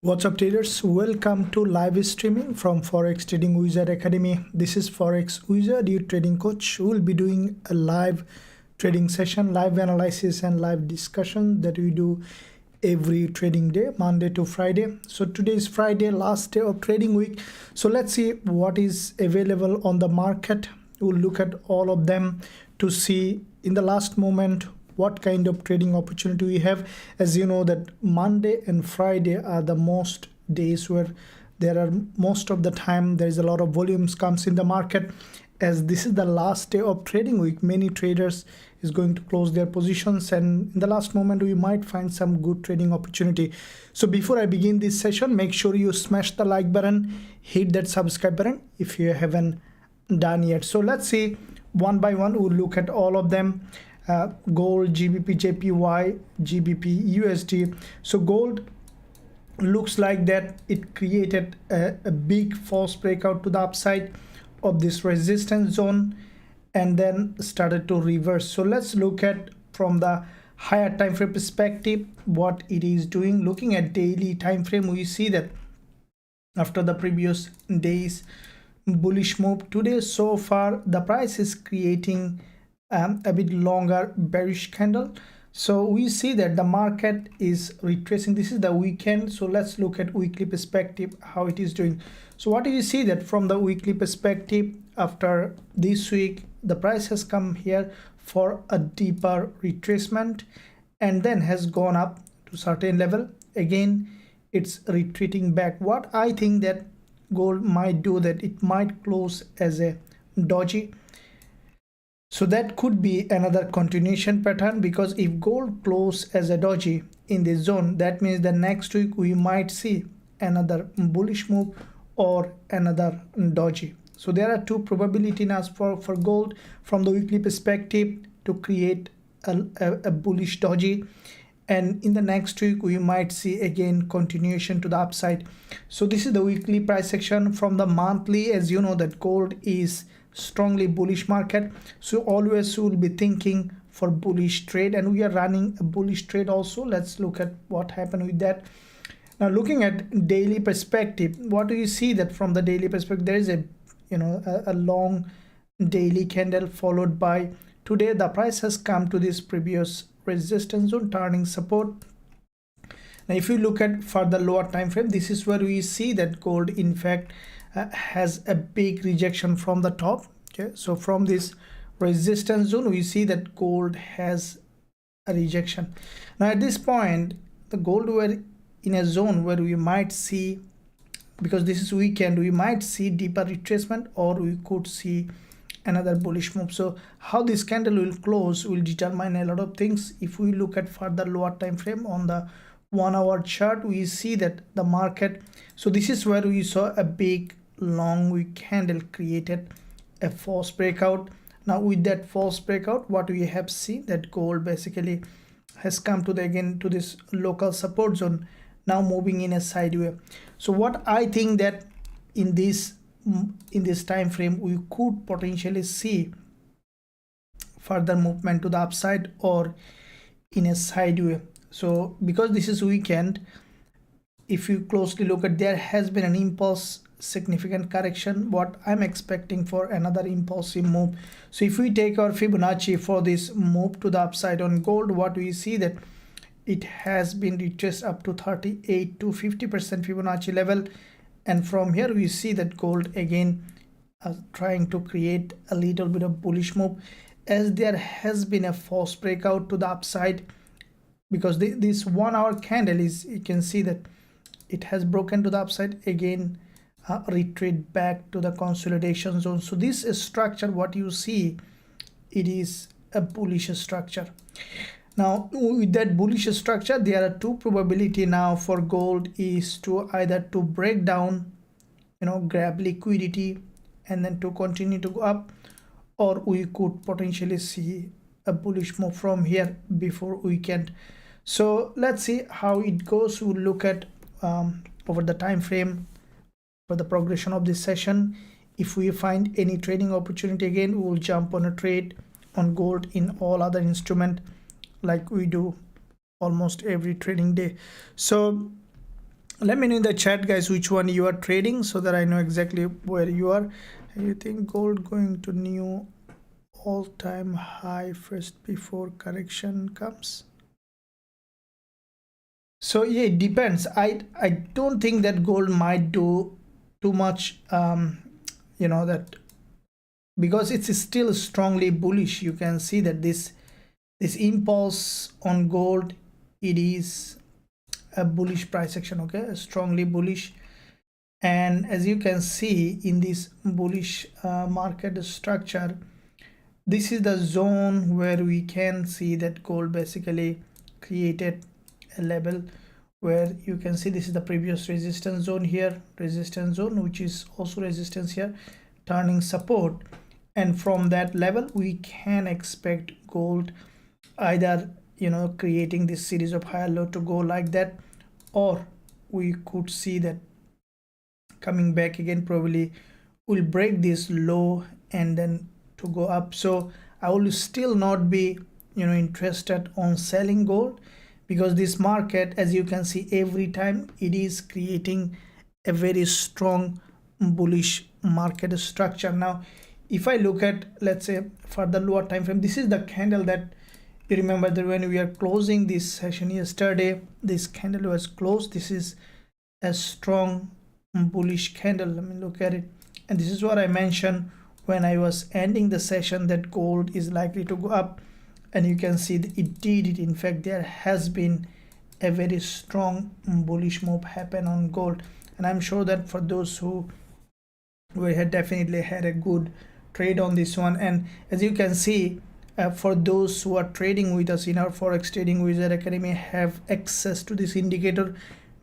What's up traders, welcome to live streaming from Forex Trading Wizard Academy. This is Forex Wizard, your trading coach. We'll be doing a live trading session, live analysis and live discussion that we do every trading day, Monday to Friday. So today is Friday, last day of trading week. So let's see what is available on the market. We'll look at all of them to see in the last moment what kind of trading opportunity we have. As you know that Monday and Friday are the most days where there are most of the time there is a lot of volumes comes in the market. As this is the last day of trading week, many traders is going to close their positions, and in the last moment we might find some good trading opportunity. So before I begin this session, make sure you smash the like button, hit that subscribe button if you haven't done yet. So let's see one by one. We'll look at all of them. Gold, GBP, JPY, GBP, USD. So gold looks like that it created a big false breakout to the upside of this resistance zone and then started to reverse. So let's look at from the higher time frame perspective what it is doing. Looking at daily time frame, we see that after the previous days bullish move, today so far the price is creating a bit longer bearish candle. So we see that the market is retracing. This is the weekend, so let's look at weekly perspective how it is doing. So what do you see that from the weekly perspective, after this week the price has come here for a deeper retracement and then has gone up to certain level. Again it's retreating back. What I think that gold might do, that it might close as a doji. So that could be another continuation pattern, because if gold close as a doji in this zone, that means the next week we might see another bullish move or another doji. So there are two probability now for gold from the weekly perspective to create a bullish doji, and in the next week we might see again continuation to the upside. So this is the weekly price action. From the monthly, as you know that gold is strongly bullish market, so always will be thinking for bullish trade, and we are running a bullish trade also. Let's look at what happened with that. Now looking at daily perspective, what do you see that from the daily perspective there is a long daily candle, followed by today the price has come to this previous resistance zone turning support. Now if you look at further lower time frame, this is where we see that gold in fact has a big rejection from the top. Okay, so from this resistance zone we see that gold has a rejection. Now at this point the gold were in a zone where we might see, because this is weekend, we might see deeper retracement or we could see another bullish move. So how this candle will close will determine a lot of things. If we look at further lower time frame on the 1 hour chart, we see that the market, so this is where we saw a big long wick candle created a false breakout. Now with that false breakout, what we have seen that gold basically has come to the again to this local support zone, now moving in a sideways. So what I think that in this time frame we could potentially see further movement to the upside or in a sideways. So because this is weekend, if you closely look at, there has been an impulse significant correction. What I'm expecting for another impulsive move. So if we take our Fibonacci for this move to the upside on gold, what we see that it has been retraced up to 38 to 50% Fibonacci level, and from here we see that gold again trying to create a little bit of bullish move, as there has been a false breakout to the upside, because this 1 hour candle is, you can see that it has broken to the upside, again retreat back to the consolidation zone. So this structure, what you see, it is a bullish structure. Now with that bullish structure, there are two probability now for gold, is to either to break down, grab liquidity and then to continue to go up, or we could potentially see a bullish move from here before weekend. So let's see how it goes. We'll look at over the time frame for the progression of this session. If we find any trading opportunity, again we will jump on a trade on gold in all other instrument like we do almost every trading day. So Let me know in the chat, guys, which one you are trading so that I know exactly where you are. And you think gold going to new all-time high first before correction comes? So yeah, it depends. I don't think that gold might do too much, you know, that because it's still strongly bullish. You can see that this impulse on gold, it is a bullish price action, okay, strongly bullish. And as you can see in this bullish market structure, this is the zone where we can see that gold basically created a level where you can see this is the previous resistance zone here, resistance zone, which is also resistance here, turning support. And from that level we can expect gold either, you know, creating this series of higher low to go like that, or we could see that coming back again, probably will break this low and then to go up. So I will still not be, you know, interested on selling gold, because this market, as you can see, every time it is creating a very strong bullish market structure. Now if I look at, let's say, for the lower time frame, this is the candle that you remember that when we are closing this session yesterday, this candle was closed. This is a strong bullish candle. Let me look at it. And this is what I mentioned when I was ending the session, that gold is likely to go up, and you can see that it did it. In fact, there has been a very strong bullish move happen on gold, and I'm sure that for those who had definitely had a good trade on this one. And as you can see, for those who are trading with us in our Forex Trading Wizard Academy, have access to this indicator,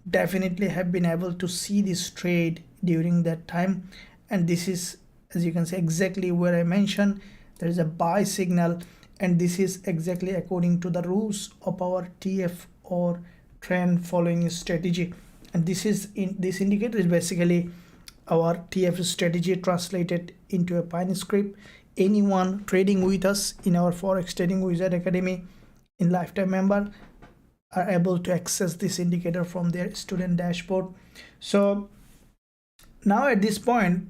definitely have been able to see this trade during that time. And this is, as you can see, exactly where I mentioned there is a buy signal, and this is exactly according to the rules of our TF, or trend following strategy. And this indicator is basically our TF strategy translated into a Pine script. Anyone trading with us in our Forex Trading Wizard Academy in lifetime member are able to access this indicator from their student dashboard. So now at this point,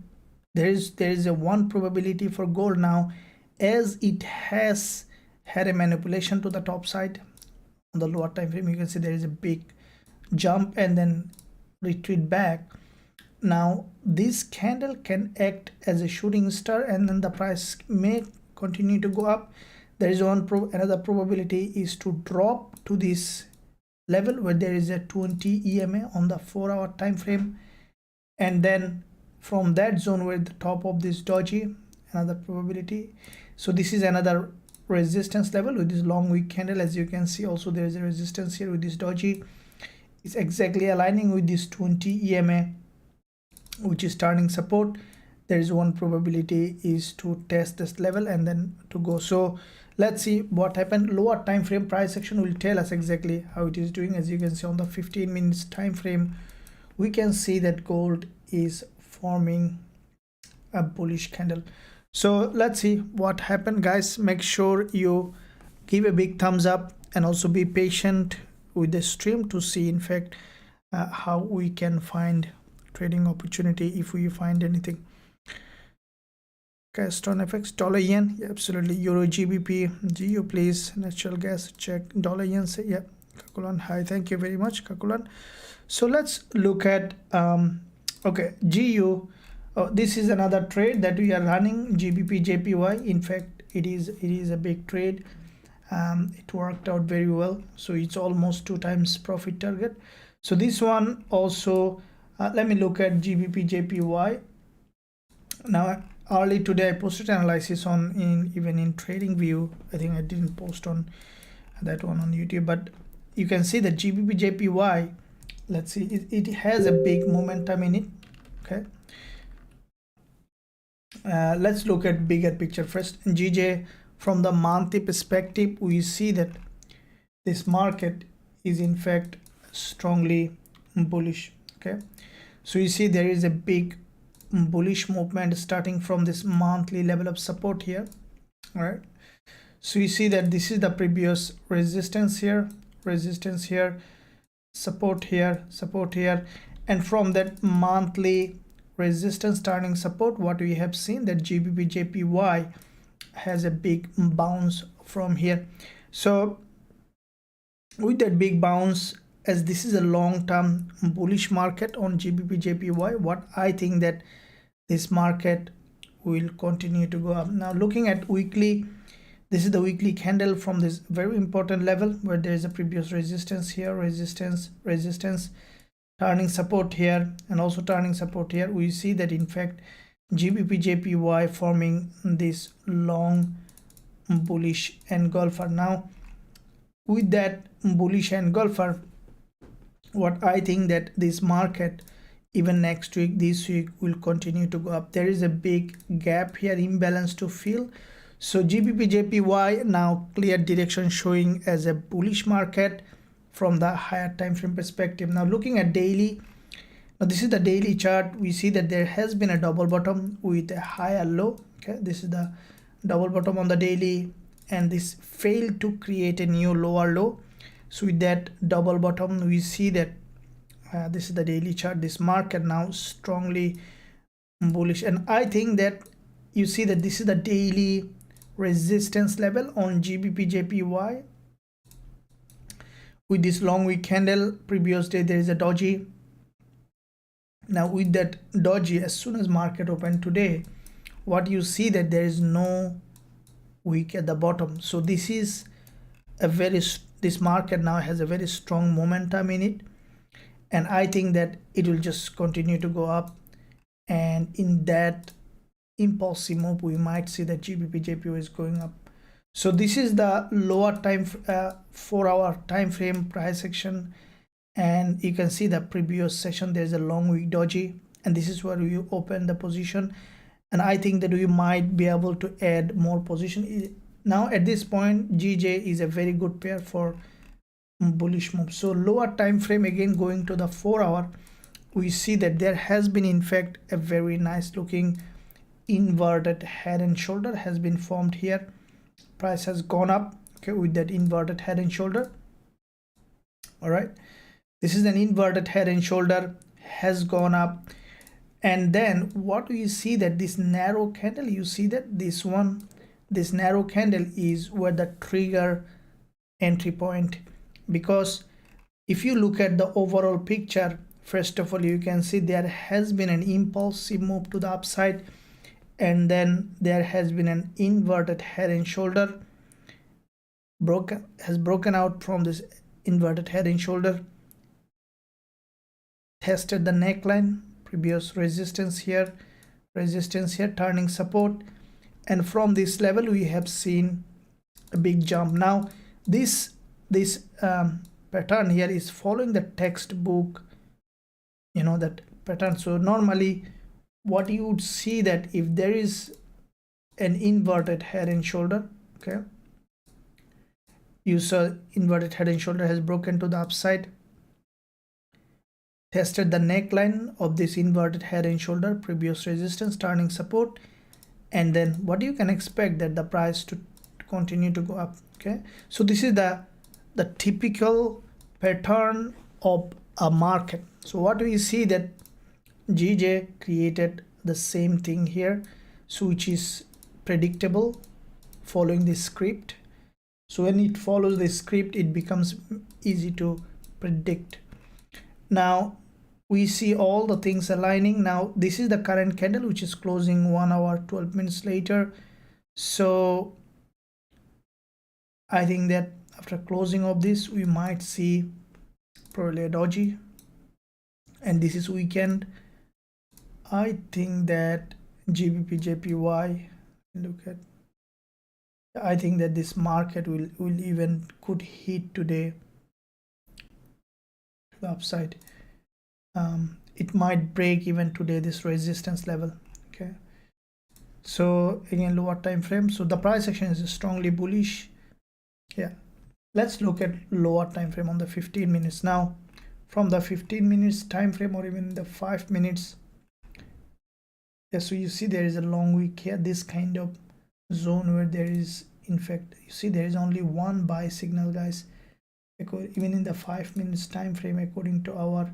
there is a one probability for gold now, as it has had a manipulation to the top side on the lower time frame. You can see there is a big jump and then retreat back. Now this candle can act as a shooting star, and then the price may continue to go up. There is another probability is to drop to this level where there is a 20 EMA on the 4-hour time frame, and then from that zone where the top of this doji, another probability. So this is another resistance level with this long wick candle. As you can see, also there is a resistance here with this doji. It's exactly aligning with this 20 EMA, which is turning support. There is one probability is to test this level and then to go. So let's see what happened. Lower time frame price action will tell us exactly how it is doing. As you can see on the 15 minutes time frame, we can see that gold is forming a bullish candle. So let's see what happened, guys. Make sure you give a big thumbs up and also be patient with the stream to see in fact how we can find trading opportunity if we find anything. Cast on FX, dollar yen, yeah, absolutely. Euro GBP, GU please, natural gas check, dollar yen, say yeah, Kakulan, hi, thank you very much, Kakulan. So let's look at okay, GU. This is another trade that we are running, GBP JPY. In fact, it is a big trade. It worked out very well, so it's almost 2 times profit target. So this one also, let me look at GBP JPY. Now early today I posted analysis on even in trading view. I think I didn't post on that one on YouTube, but you can see that GBP JPY, let's see, it has a big momentum in it. Okay, let's look at bigger picture first. In GJ, from the monthly perspective, we see that this market is in fact strongly bullish. Okay, so you see there is a big bullish movement starting from this monthly level of support here. All right, so you see that this is the previous resistance here, support here, and from that monthly resistance turning support, what we have seen that GBP/JPY has a big bounce from here. So with that big bounce, as this is a long-term bullish market on GBP/JPY, what I think that this market will continue to go up. Now looking at weekly, this is the weekly candle from this very important level where there is a previous resistance here, resistance, turning support here, and also turning support here. We see that in fact GBP/JPY forming this long bullish engulfer. Now with that bullish engulfer, what I think that this market even next week, this week, will continue to go up. There is a big gap here, imbalance to fill. So GBP/JPY now clear direction showing as a bullish market from the higher time frame perspective. Now looking at daily, now this is the daily chart. We see that there has been a double bottom with a higher low. Okay, this is the double bottom on the daily, and this failed to create a new lower low. So with that double bottom, we see that this is the daily chart, this market now strongly bullish. And I think that you see that this is the daily resistance level on GBP/JPY with this long wick candle. Previous day there is a doji. Now with that doji, as soon as market opened today, what you see that there is no wick at the bottom. So this is a this market now has a very strong momentum in it, and I think that it will just continue to go up, and in that impulsive move we might see that GBP/JPY is going up. So this is the lower time 4-hour time frame price action, and you can see the previous session there's a long wick doji, and this is where you open the position, and I think that we might be able to add more position. Now at this point GJ is a very good pair for bullish move. So lower time frame, again going to the 4-hour, we see that there has been in fact a very nice looking inverted head and shoulder has been formed here. Price has gone up, okay, with that inverted head and shoulder. All right, this is an inverted head and shoulder, has gone up, and then what we see that this narrow candle, you see that this narrow candle is where the trigger entry point, because if you look at the overall picture, first of all you can see there has been an impulsive move to the upside, and then there has been an inverted head and shoulder, has broken out from this inverted head and shoulder, tested the neckline, previous resistance here, turning support, and from this level we have seen a big jump. Now this pattern here is following the textbook, you know, that pattern. So normally what you would see that if there is an inverted head and shoulder, okay, you saw inverted head and shoulder has broken to the upside, tested the neckline of this inverted head and shoulder, previous resistance, turning support, and then what you can expect that the price to continue to go up. Okay, so this is the typical pattern of a market. So what we see that GJ created the same thing here, so which is predictable, following this script. So when it follows the script, it becomes easy to predict. Now we see all the things aligning. Now this is the current candle which is closing 1 hour 12 minutes later. So I think that after closing of this we might see probably a doji, and this is weekend. I think that GBP/JPY, look at, I think that this market will even could hit today to the upside. It might break even today this resistance level. Okay, so again lower time frame, so the price action is strongly bullish. Yeah, let's look at lower time frame on the 15 minutes. Now from the 15 minutes time frame, or even the 5 minutes, yeah, so you see there is a long wick here, this kind of zone where there is, in fact, you see there is only one buy signal, guys. even in the 5 minutes time frame, according to our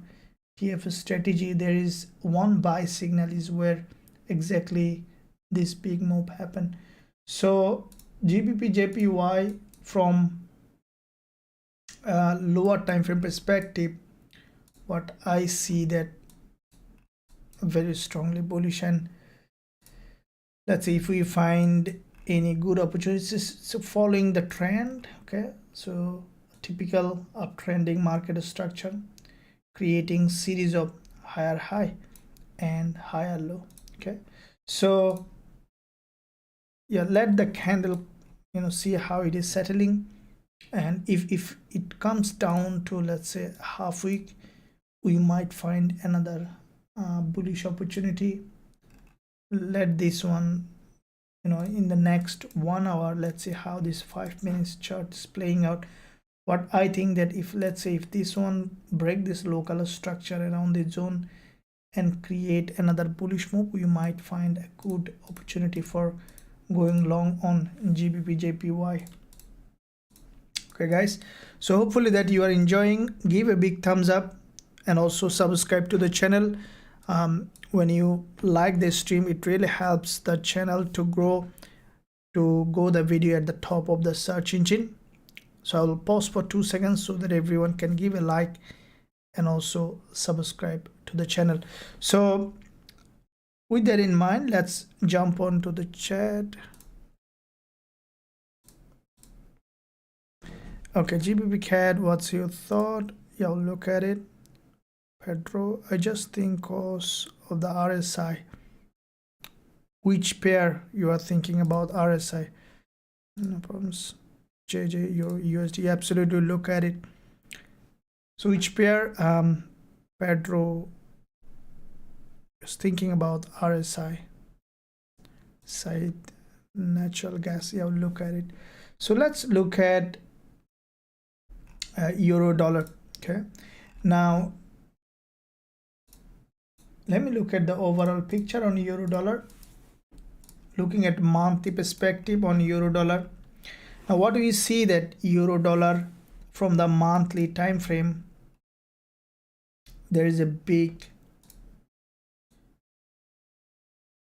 TF strategy, there is one buy signal is where exactly this big move happened. So Gbpusd from lower time frame perspective, what I see that very strongly bullish, and let's see if we find any good opportunities. So following the trend, okay, so typical uptrending market structure, creating series of higher high and higher low. Okay, so yeah, let the candle, see how it is settling, and if it comes down to, let's say, half week, we might find another bullish opportunity. Let this one, in the next 1 hour, let's see how this 5 minutes chart is playing out. What I think that if, let's say, if this one break this local structure around the zone and create another bullish move, we might find a good opportunity for going long on Gbpusd. Okay guys, so hopefully that you are enjoying. Give a big thumbs up and also subscribe to the channel. When you like this stream, it really helps the channel to grow, to go the video at the top of the search engine. So I will pause for 2 seconds so that everyone can give a like and also subscribe to the channel. So with that in mind, let's jump on to the chat. Okay, Gbpusd, what's your thought? Yeah, I'll look at it. Pedro, I just think because of the RSI. Which pair you are thinking about? RSI? No problems. JJ, your USD, absolutely look at it. So which pair? Pedro is thinking about RSI. Side natural gas. Yeah, look at it. So let's look at euro dollar. Okay, now let me look at the overall picture on euro dollar. Looking at monthly perspective on euro dollar. Now what do we see that euro dollar from the monthly time frame, there is a big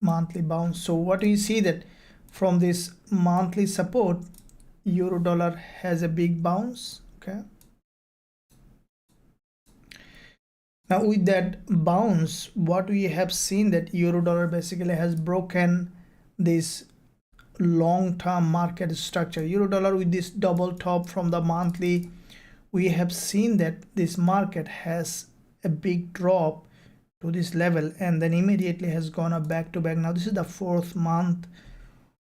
monthly bounce. So what do you see that from this monthly support, euro dollar has a big bounce. Okay, now with that bounce, what we have seen that euro dollar basically has broken this long-term market structure. Euro dollar with this double top from the monthly, we have seen that this market has a big drop to this level and then immediately has gone up back to back. Now this is the 4th month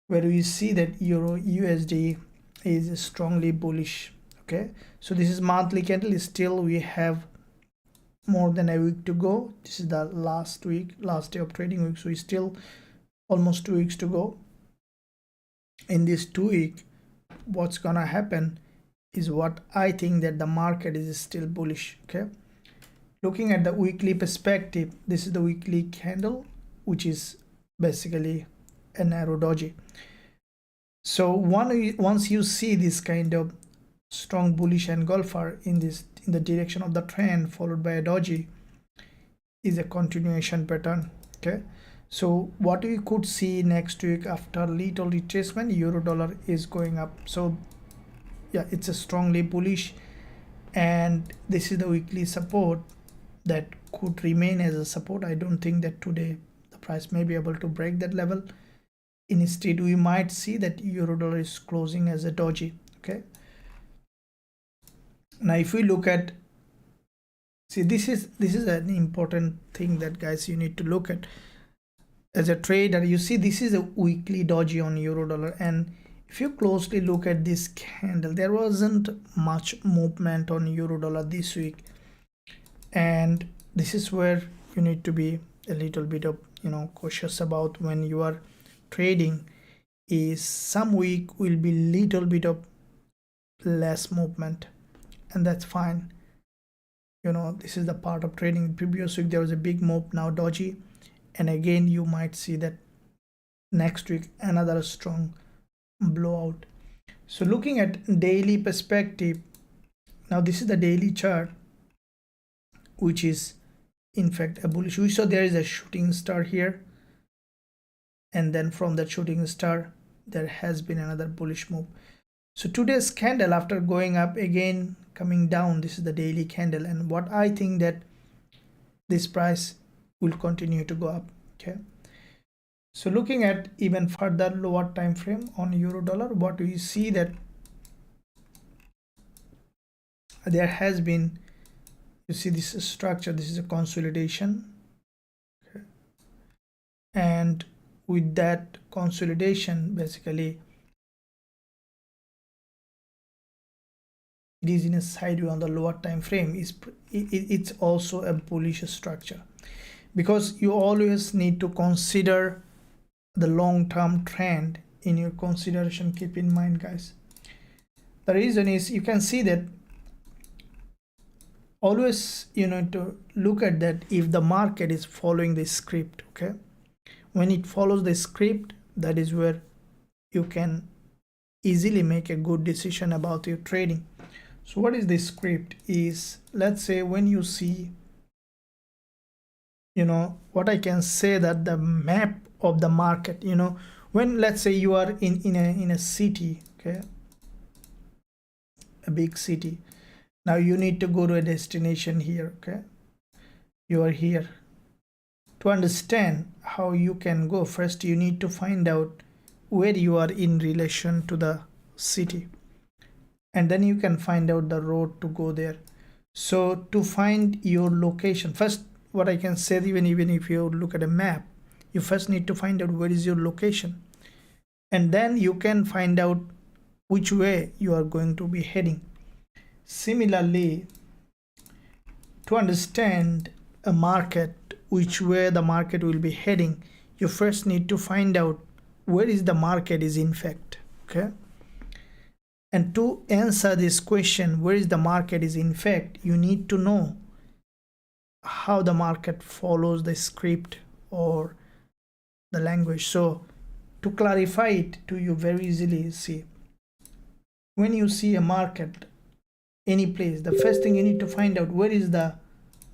where we see that euro USD is strongly bullish. Okay, so this is monthly candle. Still we have more than a week to go. This is the last day of trading week, so we still almost 2 weeks to go. In this 2 week, what's gonna happen is what I think that the market is still bullish. Okay, looking at the weekly perspective, this is the weekly candle, which is basically a narrow doji. So once you see this kind of strong bullish engulfer in the direction of the trend followed by a doji, is a continuation pattern. Okay, so what we could see next week after little retracement, euro dollar is going up. So yeah, it's a strongly bullish, and this is the weekly support that could remain as a support. I don't think that today the price may be able to break that level. Instead, we might see that euro dollar is closing as a doji. Okay, now if we look at, see, this is an important thing that, guys, you need to look at as a trader. You see, this is a weekly doji on euro dollar, and if you closely look at this candle, there wasn't much movement on euro dollar this week, and this is where you need to be a little bit of cautious about when you are trading. Is some week will be little bit of less movement, and that's fine. This is the part of trading. Previous week there was a big move, now doji, and again you might see that next week another strong blowout. So looking at daily perspective, Now this is the daily chart, which is in fact a bullish. We saw there is a shooting star here, and then from that shooting star there has been another bullish move. So today's candle, after going up again coming down, this is the daily candle, and what I think that this price will continue to go up. Okay, so looking at even further lower time frame on euro dollar, what we see that there has been, you see this structure, this is a consolidation. Okay. And with that consolidation, basically it is in a sideway on the lower time frame. It's also a bullish structure, because you always need to consider the long-term trend in your consideration. Keep in mind, guys, the reason is you can see that always you need to look at that if the market is following the script. Okay, when it follows the script, that is where you can easily make a good decision about your trading. So what is the script is, let's say when you see, what I can say that the map of the market, when let's say you are in a city, okay, a big city. Now you need to go to a destination here. Okay, you are here. To understand how you can go, first you need to find out where you are in relation to the city, and then you can find out the road to go there. So to find your location, first what I can say, even if you look at a map, you first need to find out where is your location, and then you can find out which way you are going to be heading. Similarly, to understand a market, which way the market will be heading, you first need to find out where is the market is in fact. Okay, and to answer this question, where is the market is in fact, you need to know how the market follows the script or the language. So to clarify it to you very easily, see, when you see a market any place, the first thing you need to find out where is the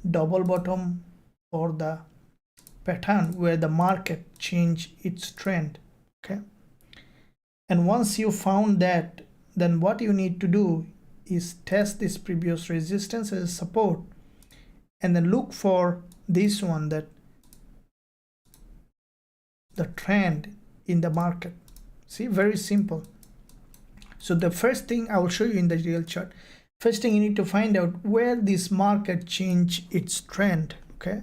double bottom or the pattern where the market change its trend. Okay, and once you found that, then what you need to do is test this previous resistance as support, and then look for this one, that the trend in the market. See, very simple. So the first thing I will show you in the real chart, first thing you need to find out where this market change its trend. Okay,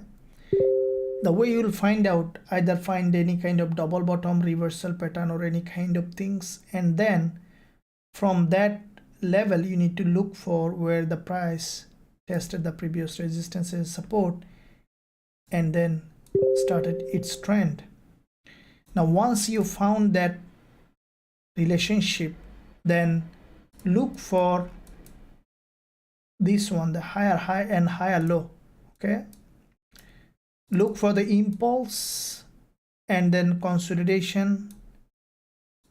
the way you will find out, either find any kind of double bottom reversal pattern or any kind of things, and then from that level you need to look for where the price tested the previous resistance as support and then started its trend. Now once you found that relationship, then look for this one, the higher high and higher low. Okay, look for the impulse and then consolidation,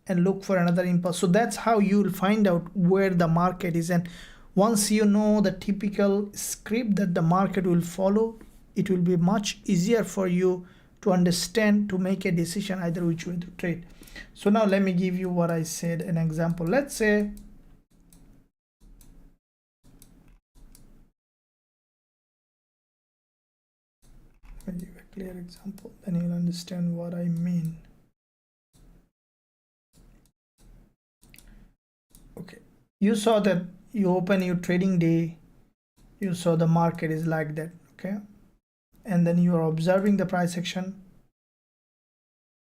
and look for another impulse. So that's how you'll find out where the market is. And once you know the typical script that the market will follow, it will be much easier for you to understand, to make a decision either which way to trade. So now let me give you what I said, an example. Let's say I'll give a clear example, then you'll understand what I mean. Okay, you saw that you open your trading day, you saw the market is like that. Okay, and then you are observing the price action,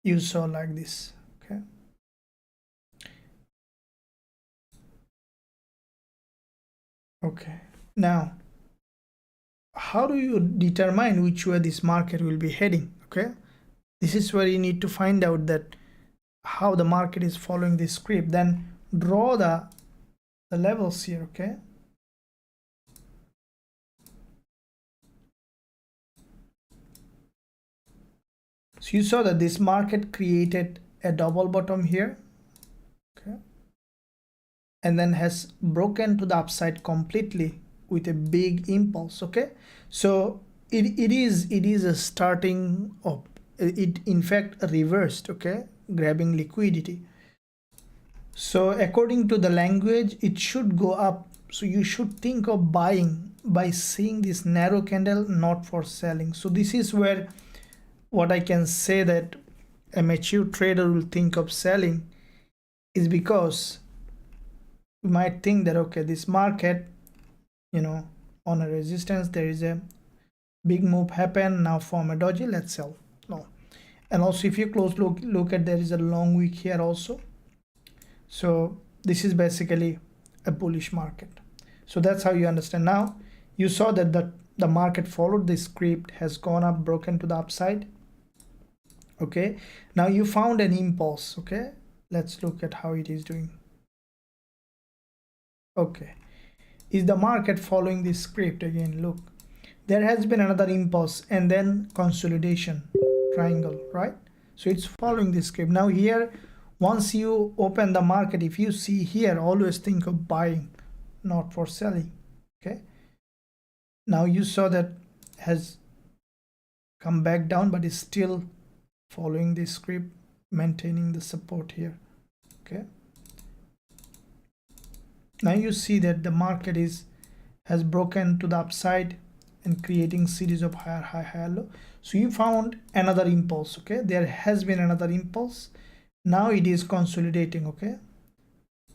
you saw like this. Okay, okay, now how do you determine which way this market will be heading? Okay, this is where you need to find out that how the market is following this script, then draw the levels here. Okay, so you saw that this market created a double bottom here. Okay, and then has broken to the upside completely with a big impulse. Okay, so it is a starting of it, in fact reversed, okay, grabbing liquidity. So according to the language, it should go up, so you should think of buying by seeing this narrow candle, not for selling. So this is where what I can say that a mature trader will think of selling is because you might think that, okay, this market, you know, on a resistance, there is a big move happen, now form a doji, let's sell. No. And also if you close look at, there is a long wick here also. So this is basically a bullish market. So that's how you understand. Now you saw that the market followed the script, has gone up, broken to the upside. Okay, now you found an impulse. Okay, let's look at how it is doing. Okay, is the market following this script again? Look, there has been another impulse and then consolidation triangle, right? So it's following this script. Now here, once you open the market, if you see here, always think of buying, not for selling. Okay, now you saw that has come back down, but is still following this script, maintaining the support here. Okay, now you see that the market has broken to the upside and creating series of higher high, higher low. So you found another impulse. Okay, there has been another impulse. Now it is consolidating. Okay,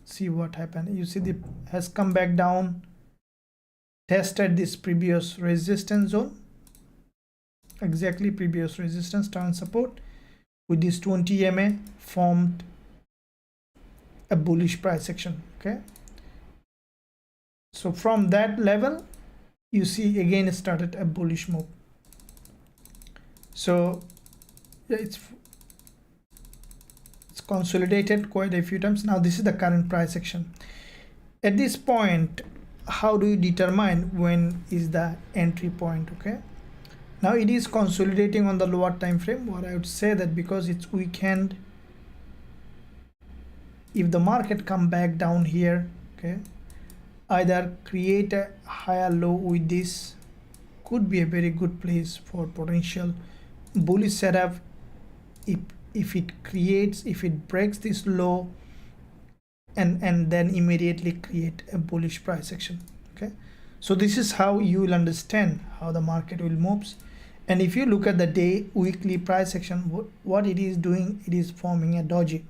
see what happened. You see the has come back down, tested this previous resistance zone, exactly previous resistance, turn support, with this 20 MA formed a bullish price action. Okay, so from that level you see again it started a bullish move. So yeah, it's consolidated quite a few times. Now this is the current price action. At this point, how do you determine when is the entry point? Okay, now it is consolidating on the lower time frame. What I would say that because it's weekend, if the market come back down here, okay, either create a higher low with this, could be a very good place for potential bullish setup. If it breaks this low and then immediately create a bullish price action. Okay, so this is how you will understand how the market will moves. And if you look at the weekly price action, what it is doing, it is forming a doji.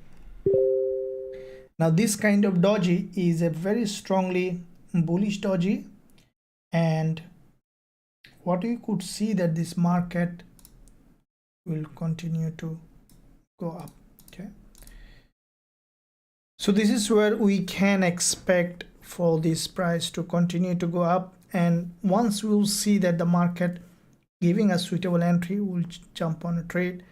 Now this kind of doji is a very strongly bullish doji, and what you could see that this market will continue to go up. Okay, so this is where we can expect for this price to continue to go up, and once we will see that the market giving a suitable entry, we'll jump on a trade.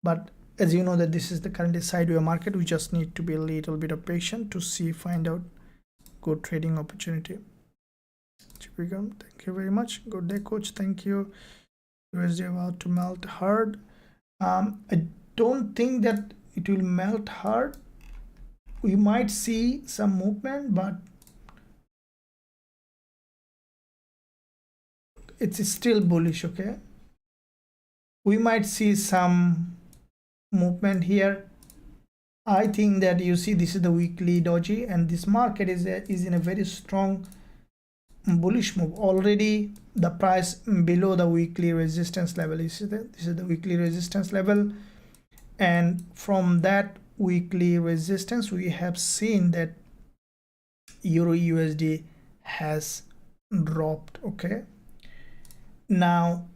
But as you know that this is the currently sideways market, we just need to be a little bit of patient to find out good trading opportunity. Thank you very much. Good day, coach. Thank you. USD about to melt hard. I don't think that it will melt hard. We might see some movement, but it's still bullish. Okay, we might see some movement here. I think that you see this is the weekly doji, and this market is in a very strong bullish move. Already the price below the weekly resistance level. This is the weekly resistance level, and from that weekly resistance we have seen that Euro USD has dropped. Okay, now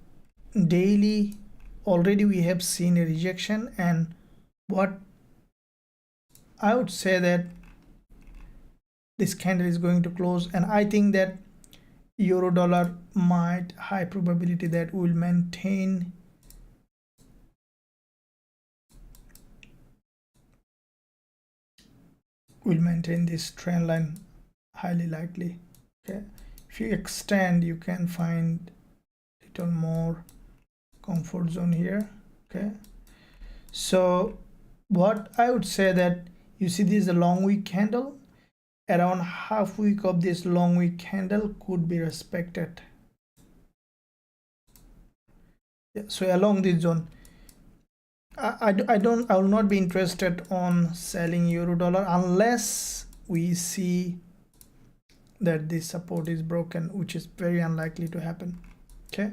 daily already we have seen a rejection, and what I would say that this candle is going to close, and I think that euro dollar might high probability that will maintain this trend line, highly likely. Okay, if you extend, you can find little more comfort zone here. Okay, so what I would say that you see this is a long wick candle, around half week of this long wick candle could be respected. Yeah, so along this zone, I will not be interested on selling euro dollar unless we see that this support is broken, which is very unlikely to happen. Okay,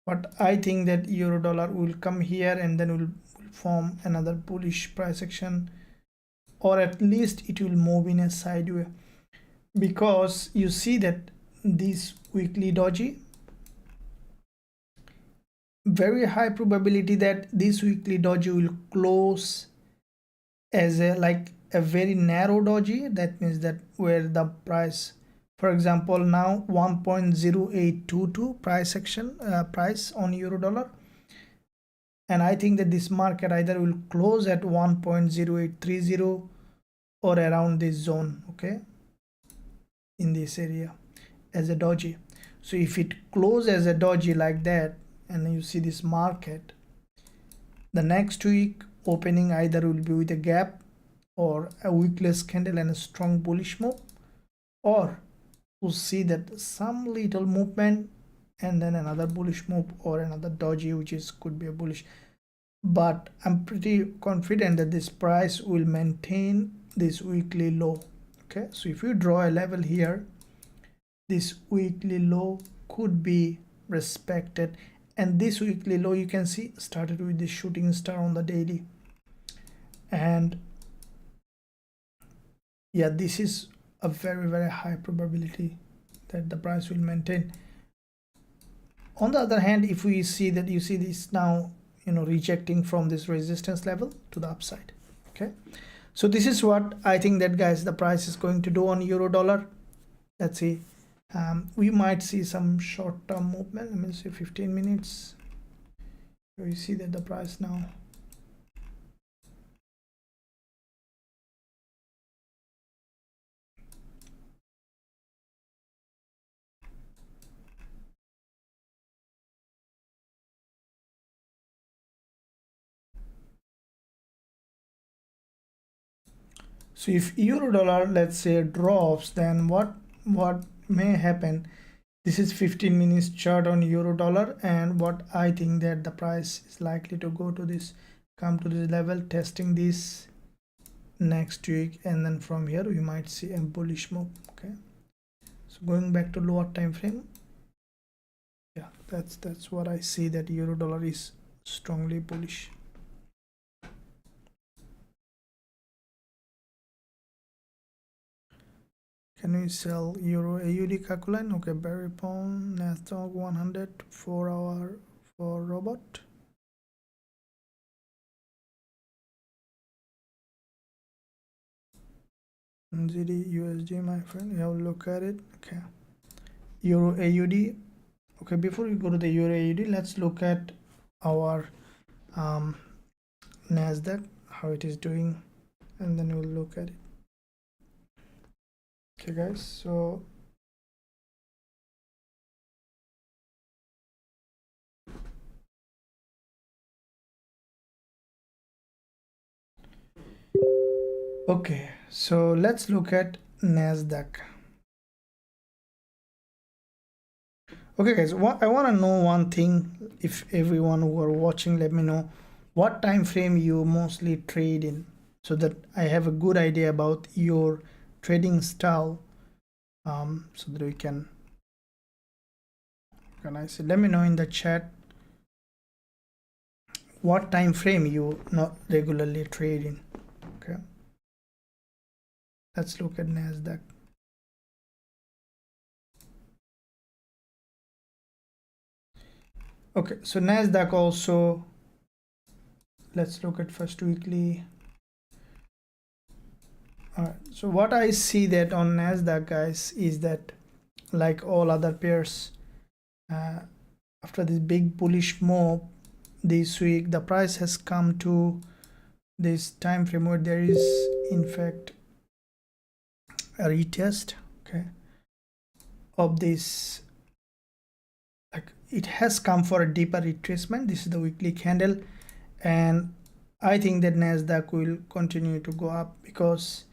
but I think that euro dollar will come here and then will form another bullish price action, or at least it will move in a sideways, because you see that this weekly doji, very high probability that this weekly doji will close as a very narrow doji. That means that where the price, for example, now 1.0822 price action price on euro dollar, and I think that this market either will close at 1.0830 or around this zone, okay, in this area as a doji. So if it closes as a doji like that, and you see this market, the next week opening either will be with a gap or a wickless candle and a strong bullish move, or we'll see that some little movement and then another bullish move or another doji, which is could be a bullish. But I'm pretty confident that this price will maintain this weekly low. Okay, so if you draw a level here, this weekly low could be respected, and this weekly low, you can see, started with this shooting star on the daily, and yeah, this is a very high probability that the price will maintain. On the other hand, if we see that, you see this now, you know, rejecting from this resistance level to the upside. Okay, so this is what I think that, guys, the price is going to do on euro dollar. Let's see. We might see some short-term movement. Let me see 15 minutes. We see that the price now, so if euro dollar, let's say, drops, then what may happen? This is 15 minutes chart on euro dollar, and what I think that the price is likely to go to this, come to this level, testing this next week, and then from here we might see a bullish move. Okay, so going back to lower time frame, yeah, that's what I see, that euro dollar is strongly bullish. Can we sell euro AUD calculate? Okay, Barry Pound, NASDAQ 100, 4 hour for robot. GD USD, my friend, have a look at it. Okay, euro AUD. Okay, before we go to the euro AUD, let's look at our NASDAQ, how it is doing, and then we'll look at it. Okay, guys, so okay, so let's look at NASDAQ. Okay, guys, I want to know one thing. If everyone who are watching, let me know what time frame you mostly trade in, so that I have a good idea about your trading style, so that we can I say, let me know in the chat what time frame you not regularly trade in. Okay, let's look at NASDAQ. Okay, so NASDAQ also, let's look at first weekly. All right, so what I see that on NASDAQ, guys, is that like all other pairs, after this big bullish move this week, the price has come to this time frame where there is in fact a retest, okay, of this, like it has come for a deeper retracement. This is the weekly candle, and I think that NASDAQ will continue to go up, because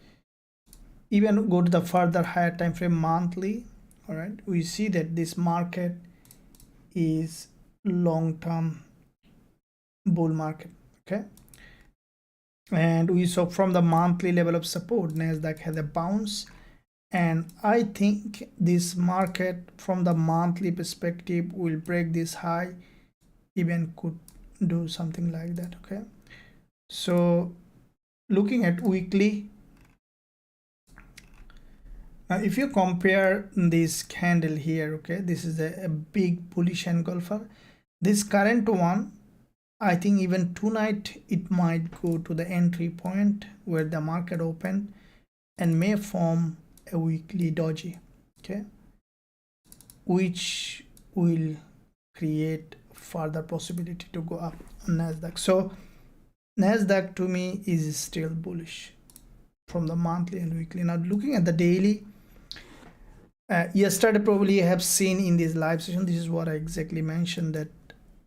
even go to the further higher time frame, monthly, all right, we see that this market is long-term bull market. Okay, and we saw from the monthly level of support, NASDAQ had a bounce, and I think this market from the monthly perspective will break this high, even could do something like that. Okay, so looking at weekly, now if you compare this candle here, okay, this is a big bullish engulfer. This current one, I think even tonight it might go to the entry point where the market opened and may form a weekly doji, okay, which will create further possibility to go up on NASDAQ. So NASDAQ to me is still bullish from the monthly and weekly. Now looking at the daily, yesterday probably you have seen in this live session, this is what I exactly mentioned, that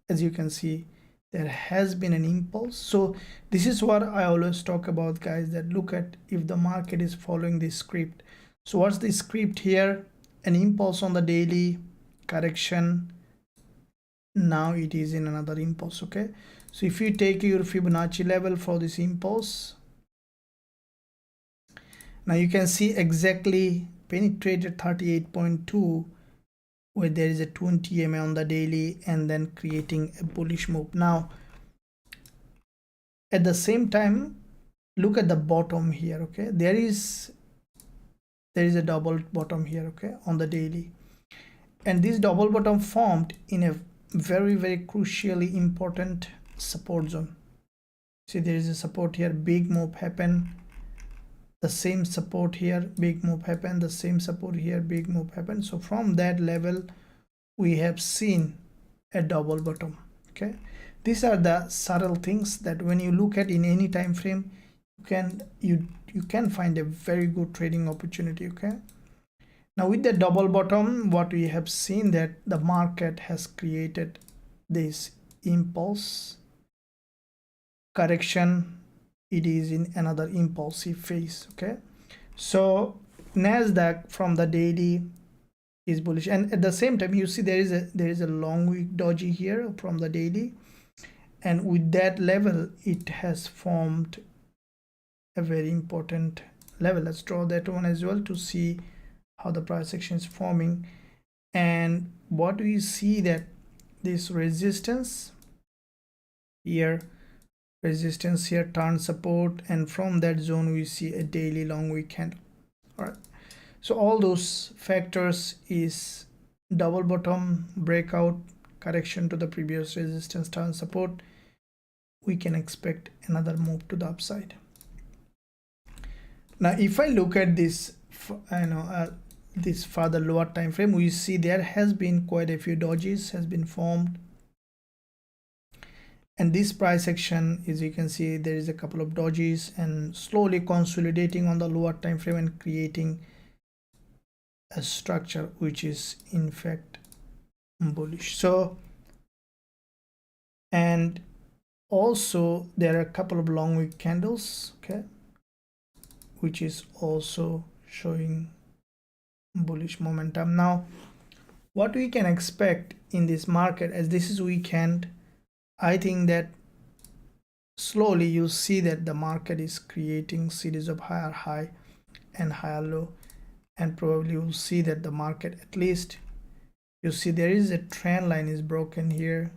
as you can see there has been an impulse. So this is what I always talk about, guys, that look at if the market is following this script. So what's the script here? An impulse on the daily, correction, now it is in another impulse. Okay, so if you take your Fibonacci level for this impulse, now you can see exactly penetrated 38.2 where there is a 20 EMA on the daily and then creating a bullish move. Now at the same time, look at the bottom here. Okay, there is a double bottom here, okay, on the daily, and this double bottom formed in a very crucially important support zone. See, there is a support here, big move happen, the same support here, big move happen, the same support here, big move happen. So from that level we have seen a double bottom. Okay, these are the subtle things that when you look at in any time frame, you can find a very good trading opportunity. Okay, now with the double bottom, what we have seen that the market has created this impulse correction, it is in another impulsive phase. Okay, so NASDAQ from the daily is bullish, and at the same time you see there is a long wick doji here from the daily, and with that level it has formed a very important level. Let's draw that one as well to see how the price action is forming. And what we see that this resistance here, turn support, and from that zone we see a daily long wick candle. All right, so all those factors is double bottom, breakout, correction to the previous resistance, turn support, we can expect another move to the upside. Now if I look at this, this further lower time frame, we see there has been quite a few dojis has been formed, and this price action, as you can see, there is a couple of dojis and slowly consolidating on the lower time frame and creating a structure which is in fact bullish. So, and also there are a couple of long wick candles, okay, which is also showing bullish momentum. Now what we can expect in this market, as this is weekend, I think that slowly you'll see that the market is creating series of higher high and higher low, and probably you'll see that the market, at least you see there is a trend line is broken here.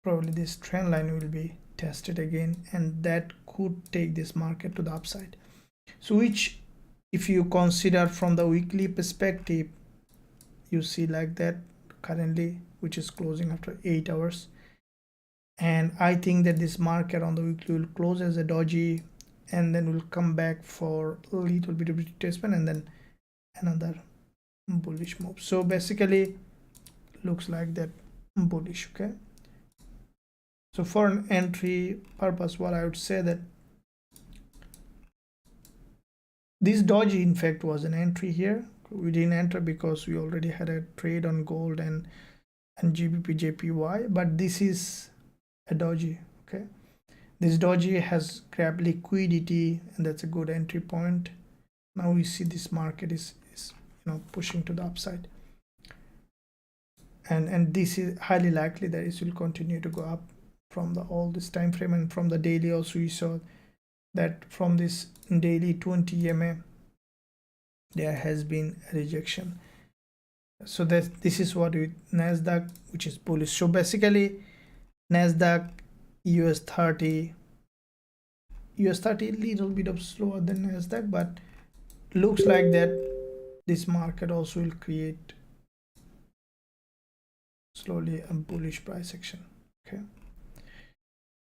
Probably this trend line will be tested again, and that could take this market to the upside. So which, if you consider from the weekly perspective, you see like that currently, which is closing after 8 hours, and I think that this market on the weekly will close as a doji and then will come back for a little bit of retracement and then another bullish move. So basically looks like that bullish. Okay, so for an entry purpose, what I would say that this doji in fact was an entry here. We didn't enter because we already had a trade on gold and GBP JPY, but this is a doji. Okay, This doji has grabbed liquidity, and that's a good entry point. Now we see this market is pushing to the upside, and this is highly likely that it will continue to go up from all this time frame. And from the daily also we saw that from this daily 20 EMA there has been a rejection. So this is what with NASDAQ, which is bullish. So basically NASDAQ, US30 little bit of slower than NASDAQ, but looks like that this market also will create slowly a bullish price action. Okay,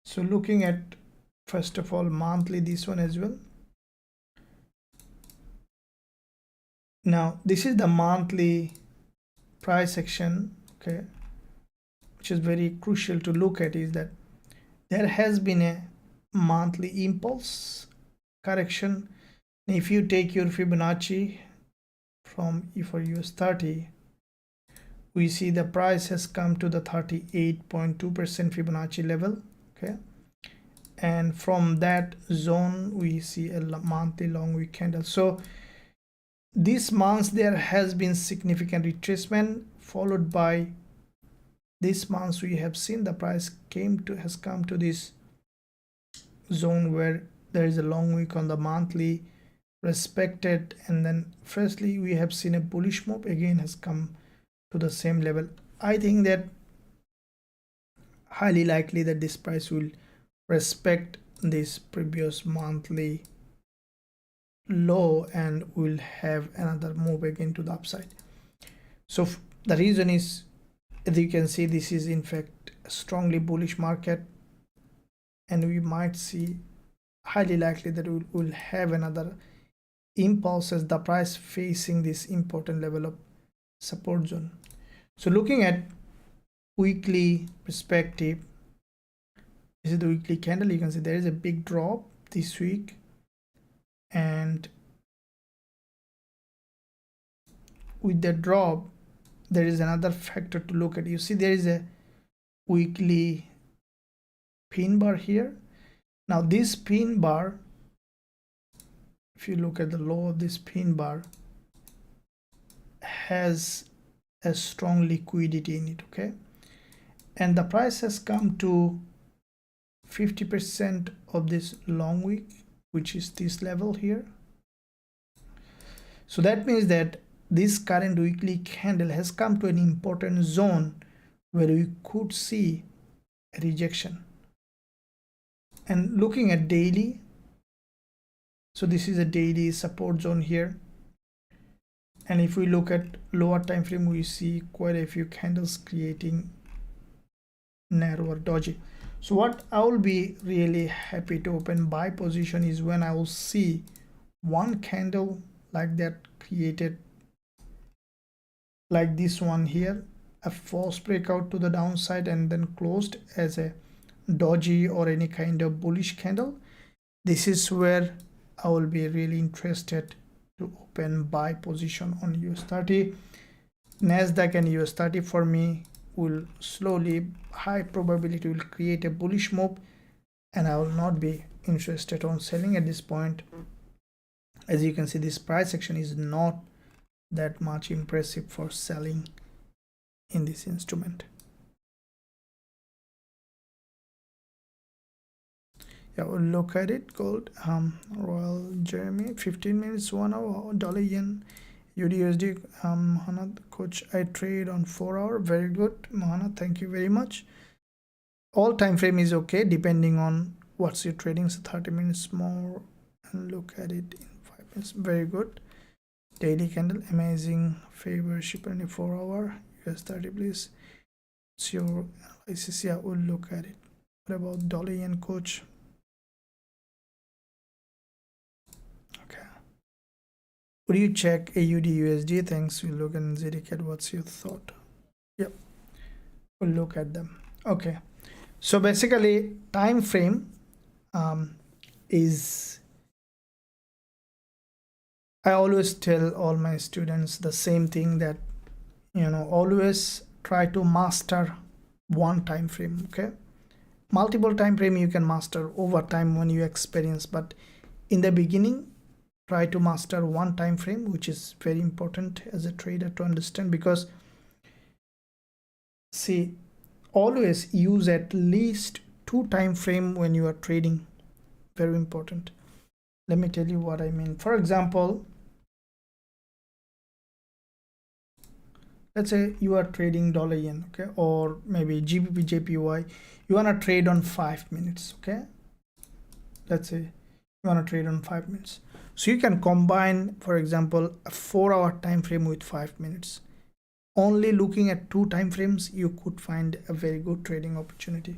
so looking at first of all monthly, this one as well. Now this is the monthly price action, okay, which is very crucial to look at, is that there has been a monthly impulse correction. If you take your Fibonacci from for US30, we see the price has come to the 38.2% Fibonacci level, okay, and from that zone we see a monthly long wick candle. So this month there has been significant retracement, followed by this month we have seen the price has come to this zone where there is a long wick on the monthly, respected, and then firstly we have seen a bullish move, again has come to the same level. I think that highly likely that this price will respect this previous monthly low and will have another move again to the upside. So the reason is, as you can see, this is in fact a strongly bullish market, and we might see highly likely that we will have another impulse as the price facing this important level of support zone. So looking at weekly perspective, this is the weekly candle. You can see there is a big drop this week, and with the drop there is another factor to look at. You see there is a weekly pin bar here. Now this pin bar, if you look at the low of this pin bar, has a strong liquidity in it, okay, and the price has come to 50% of this long wick, which is this level here. So that means that this current weekly candle has come to an important zone where we could see a rejection. And looking at daily, so this is a daily support zone here, and if we look at lower time frame, we see quite a few candles creating narrower doji. So what I will be really happy to open buy position is when I will see one candle like that created, like this one here, a false breakout to the downside and then closed as a doji or any kind of bullish candle. This is where I will be really interested to open buy position on US30. NASDAQ and US30 for me will slowly, high probability will create a bullish move, and I will not be interested on selling at this point. As you can see, this price action is not that much impressive for selling in this instrument. Yeah, we'll look at it. Gold, Royal Jeremy, 15 minutes, 1 hour, dollar yen, USD, Mohana, coach, I trade on 4 hour. Very good, Mohana, thank you very much. All time frame is okay depending on what's your trading. So 30 minutes more, and look at it in 5 minutes. Very good. Daily candle, amazing. Favor ship 24 hour, US30 please. It's your analysis. Yeah, we'll look at it. What about dollar yen, coach? Would you check AUD USD? Thanks. We'll look at ZDCAT. What's your thought? Yep, we'll look at them. Okay, so basically time frame is, I always tell all my students the same thing, that always try to master one time frame. Okay, multiple time frame you can master over time when you experience, but in the beginning try to master one time frame, which is very important as a trader to understand. Because see, always use at least 2 time frame when you are trading. Very important. Let me tell you what I mean. For example, let's say you are trading dollar yen, okay, or maybe GBP JPY. You want to trade on 5 minutes, okay. Let's say you want to trade on 5 minutes, so you can combine, for example, a 4-hour time frame with 5 minutes. Only looking at 2 time frames you could find a very good trading opportunity.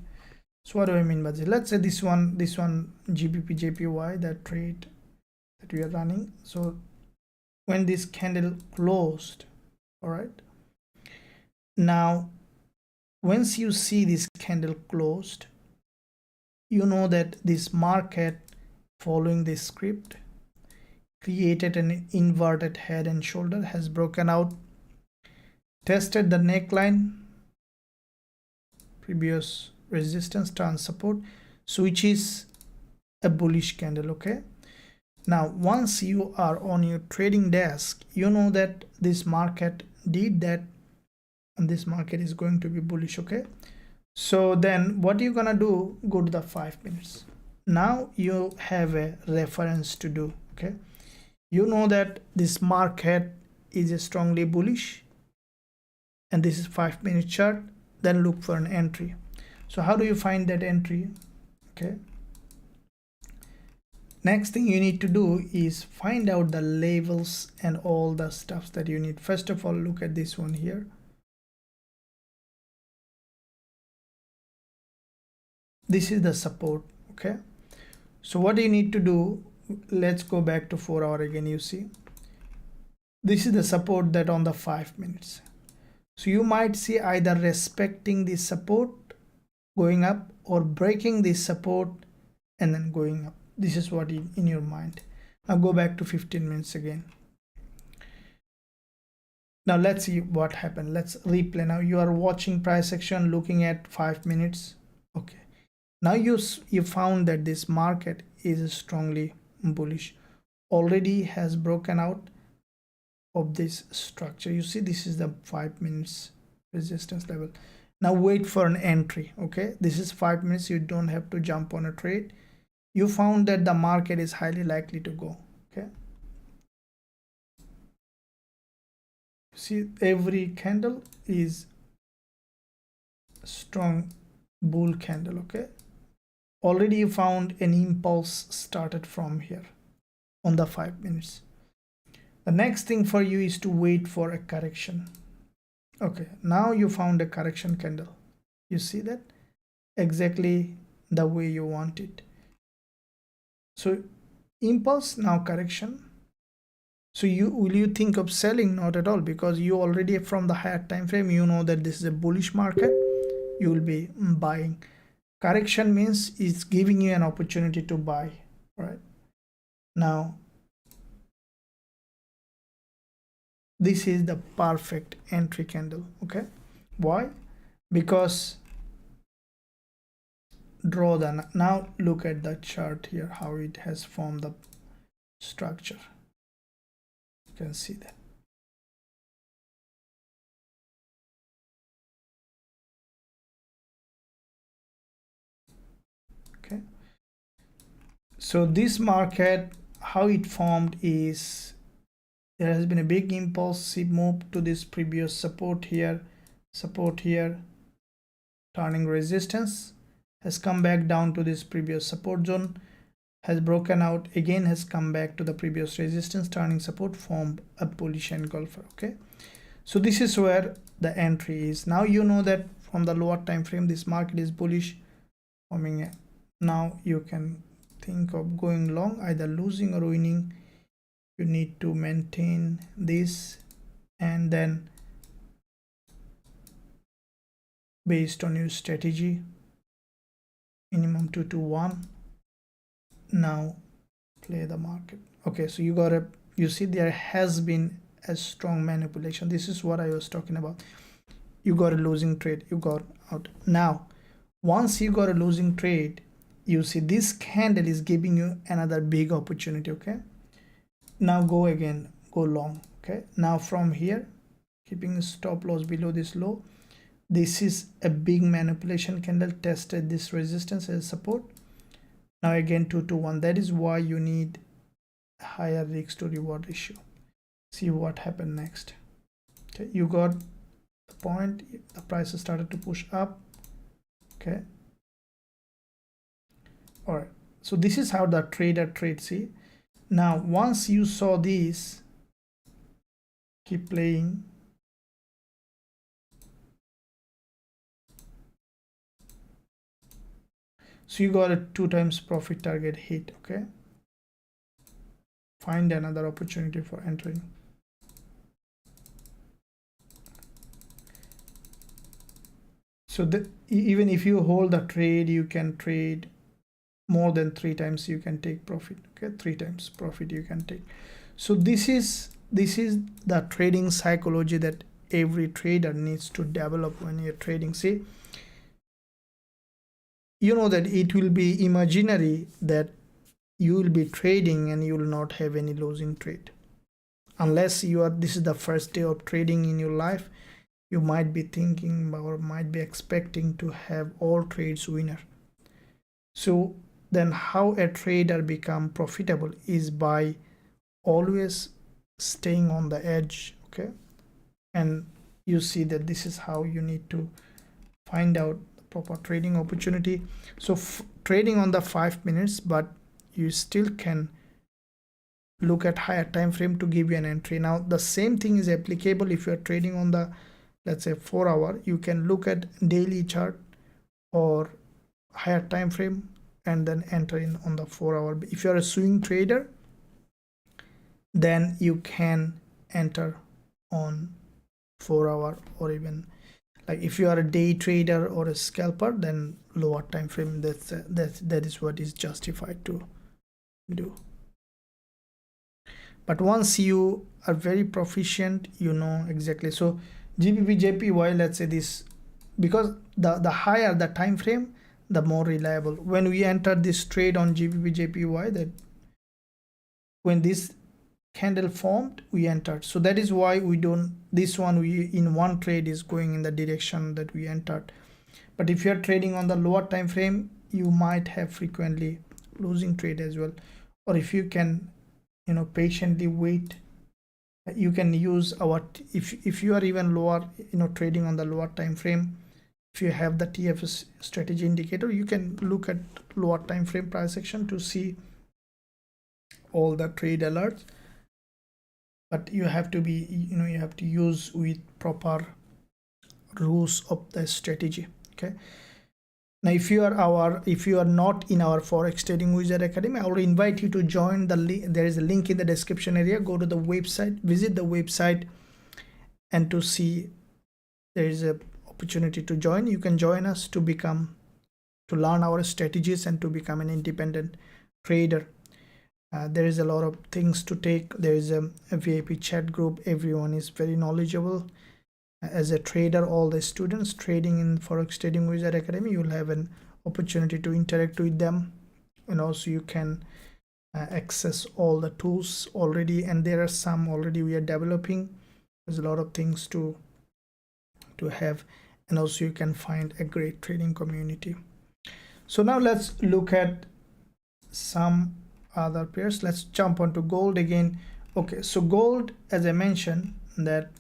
So what do I mean by this? Let's say this one GBP JPY, that trade that we are running. So when this candle closed, all right, now once you see this candle closed, you know that this market, following this script, created an inverted head and shoulder, has broken out, tested the neckline, previous resistance, turn support, so which is a bullish candle, okay. Now once you are on your trading desk, you know that this market did that and this market is going to be bullish, okay. So then what you're gonna do, go to the 5 minutes. Now you have a reference to do, okay. You know that this market is strongly bullish and this is 5 minute chart. Then look for an entry. So how do you find that entry? Okay, next thing you need to do is find out the levels and all the stuffs that you need. First of all, look at this one here. This is the support, okay. So what you need to do, let's go back to 4 hour again. You see, this is the support that on the 5 minutes. So you might see either respecting this support, going up, or breaking this support and then going up. This is what in your mind. Now go back to 15 minutes again. Now let's see what happened. Let's replay. Now you are watching price action, looking at 5 minutes. Okay, now you found that this market is strongly bullish, already has broken out of this structure. You see, this is the 5 minutes resistance level. Now wait for an entry, okay. This is 5 minutes. You don't have to jump on a trade. You found that the market is highly likely to go, okay. See, every candle is a strong bull candle, okay. Already you found an impulse started from here on the 5 minutes. The next thing for you is to wait for a correction. Okay, now you found a correction candle. You see that exactly the way you want it. So impulse, now correction. So will you think of selling? Not at all, because you already from the higher time frame, you know that this is a bullish market. You will be buying. Correction means it's giving you an opportunity to buy, right? Now this is the perfect entry candle, okay. Why? Because draw the, now look at the chart here, how it has formed the structure. You can see that. Okay, so this market, how it formed is, there has been a big impulse. It moved to this previous support here, turning resistance, has come back down to this previous support zone, has broken out again, has come back to the previous resistance, turning support, formed a bullish engulfer, okay. So this is where the entry is. Now you know that from the lower time frame this market is bullish, forming a, now you can think of going long, either losing or winning. You need to maintain this, and then based on your strategy, minimum 2 to 1, now play the market. Okay, so you see there has been a strong manipulation. This is what I was talking about. You got a losing trade, you got out. Now Once you got a losing trade, you see this candle is giving you another big opportunity. Okay, now go again, go long. Okay, now from here, keeping stop loss below this low, this is a big manipulation candle, tested this resistance as support. Now again 2 to 1. That is why you need a higher risk to reward ratio. See what happened next. Okay, you got the point, the prices started to push up. Okay, all right, so this is how the trader trades. See, now once you saw this, keep playing. So you got a 2 times profit target hit. Okay, find another opportunity for entering. So even if you hold the trade, you can trade more than 3 times, you can take profit. Okay, 3 times profit you can take. So this is the trading psychology that every trader needs to develop when you're trading. See, you know that it will be imaginary that you will be trading and you will not have any losing trade, unless this is the first day of trading in your life. You might be thinking or might be expecting to have all trades winner. So then how a trader become profitable is by always staying on the edge. Okay, and you see that this is how you need to find out the proper trading opportunity. So trading on the 5 minutes, but you still can look at higher time frame to give you an entry. Now the same thing is applicable if you are trading on the, let's say, 4 hour. You can look at daily chart or higher time frame and then enter in on the 4 hour. If you are a swing trader, then you can enter on 4 hour, or even like if you are a day trader or a scalper, then lower time frame. That is what is justified to do. But once you are very proficient, you know exactly. So Gbpusd, let's say this, because the higher the time frame, the more reliable. When we entered this trade on Gbpusd, that when this candle formed, we entered. So that is why we don't, this one, we in one trade is going in the direction that we entered. But if you are trading on the lower time frame, you might have frequently losing trade as well. Or if you can, you know, patiently wait, you can use our, if you are even lower, you know, trading on the lower time frame, if you have the TFS strategy indicator, you can look at lower time frame price action to see all the trade alerts. But you have to be, you know, you have to use with proper rules of the strategy. Okay, now if you are not in our Forex Trading Wizard Academy, I will invite you to join the link. There is a link in the description area. Go to the website, visit the website, and to see there is a opportunity to join. You can join us to learn our strategies and to become an independent trader. There is a lot of things to take. There is a VIP chat group. Everyone is very knowledgeable. As a trader, all the students trading in Forex Trading Wizard Academy, you will have an opportunity to interact with them, and also you can access all the tools already, and there are some already we are developing. There's a lot of things to have, and also you can find a great trading community. So now let's look at some other pairs. Let's jump onto gold again. Okay, so gold, as I mentioned that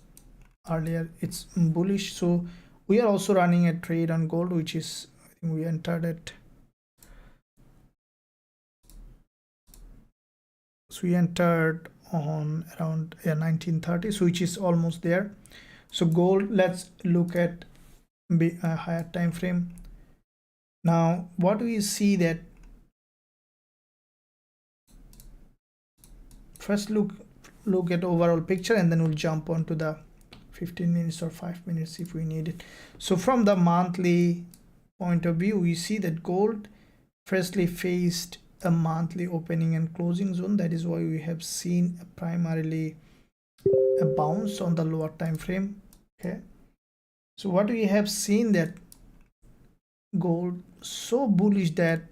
earlier, it's bullish. So we are also running a trade on gold, which is, I think we entered it. So we entered on around 1930, so which is almost there. So gold, let's look at a higher time frame. Now what we see that, first look at overall picture, and then we'll jump onto the 15 minutes or 5 minutes if we need it. So from the monthly point of view, we see that gold firstly faced a monthly opening and closing zone. That is why we have seen primarily a bounce on the lower time frame. Okay, so what we have seen that gold so bullish that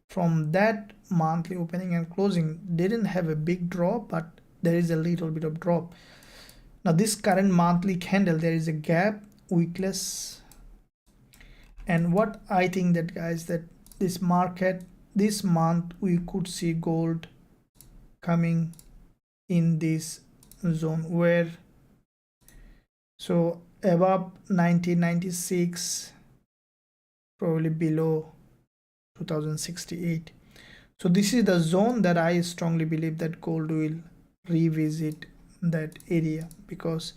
from that monthly opening and closing didn't have a big drop, but there is a little bit of drop. Now this current monthly candle, there is a gap, weakless, and what I think that, guys, that this market this month we could see gold coming in this zone where, so above 1996, probably below 2068. So this is the zone that I strongly believe that gold will revisit that area, because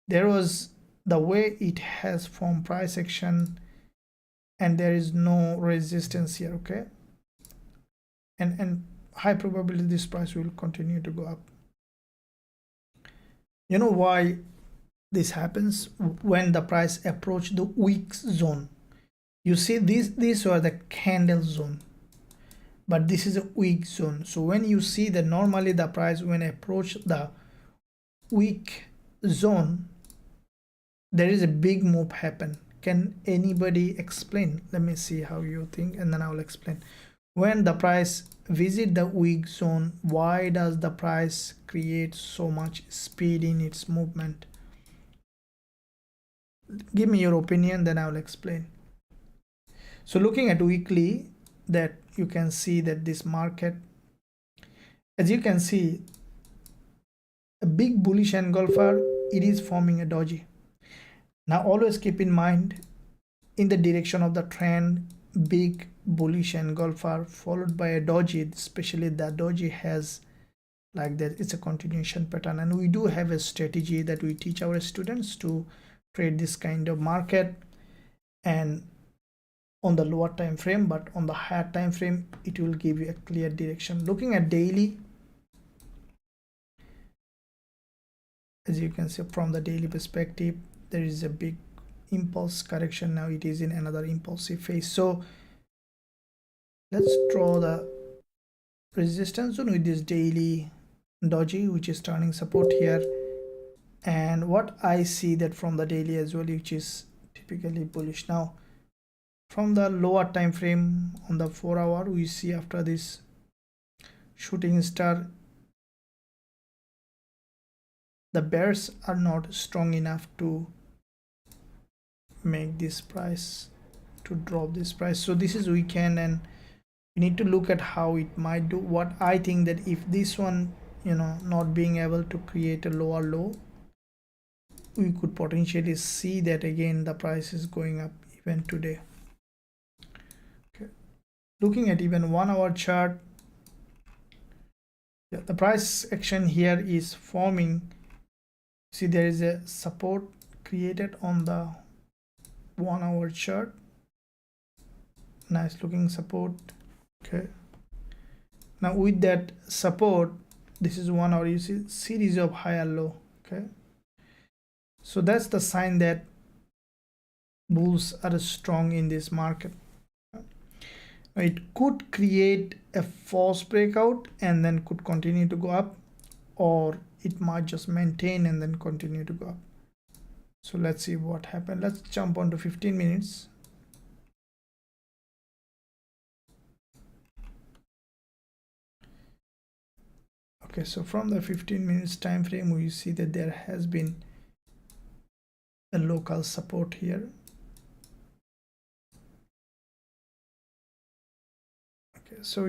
there was the way it has formed price action and there is no resistance here, okay, and high probability this price will continue to go up. You know why this happens? When the price approach the weak zone, you see these are the candle zone, but this is a weak zone. So when you see that normally the price when approach the weak zone, there is a big move happen. Can anybody explain? Let me see how you think and then I will explain. When the price visit the weak zone, why does the price create so much speed in its movement? Give me your opinion, then I will explain. So looking at weekly, that you can see that this market, as you can see, a big bullish engulfer, it is forming a doji. Now always keep in mind, in the direction of the trend, big bullish engulfer followed by a doji, especially the doji has like that, it's a continuation pattern, and we do have a strategy that we teach our students to trade this kind of market, and on the lower time frame, but on the higher time frame it will give you a clear direction. Looking at daily, as you can see from the daily perspective, there is a big impulse correction. Now it is in another impulsive phase. So let's draw the resistance zone with this daily doji, which is turning support here, and what I see that from the daily as well, which is typically bullish. Now from the lower time frame, on the 4-hour, we see after this shooting star, the bears are not strong enough to make this price to drop this price. So this is weekend, and we need to look at how it might do. What I think that if this one, you know, not being able to create a lower low, we could potentially see that again the price is going up even today. Okay, looking at even 1-hour chart, yeah, the price action here is forming. See, there is a support created on the 1-hour chart, nice looking support. Okay, now with that support, this is 1 hour, you see series of higher low. Okay, so that's the sign that bulls are strong in this market. It could create a false breakout and then could continue to go up, or it might just maintain and then continue to go up. So let's see what happened. Let's jump on to 15 minutes. Okay, so from the 15 minutes time frame, we see that there has been a local support here. Okay, so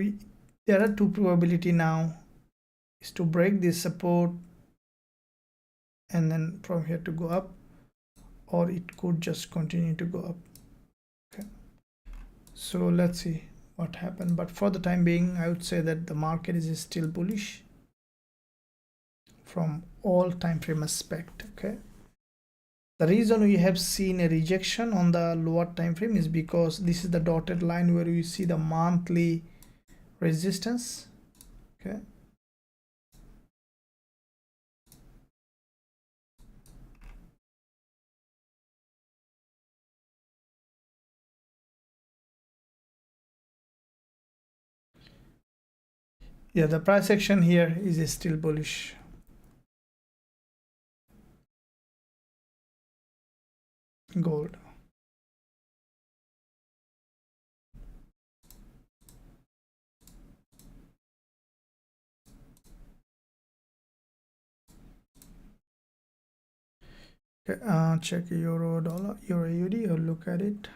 there are two probability now, is to break this support and then from here to go up, or it could just continue to go up. Okay, so let's see what happened, but for the time being I would say that the market is still bullish from all time frame aspect. Okay, the reason we have seen a rejection on the lower time frame is because this is the dotted line where we see the monthly resistance. Okay, yeah, the price action here is still bullish. Gold, Okay, check euro dollar, euro AUD, or look at it.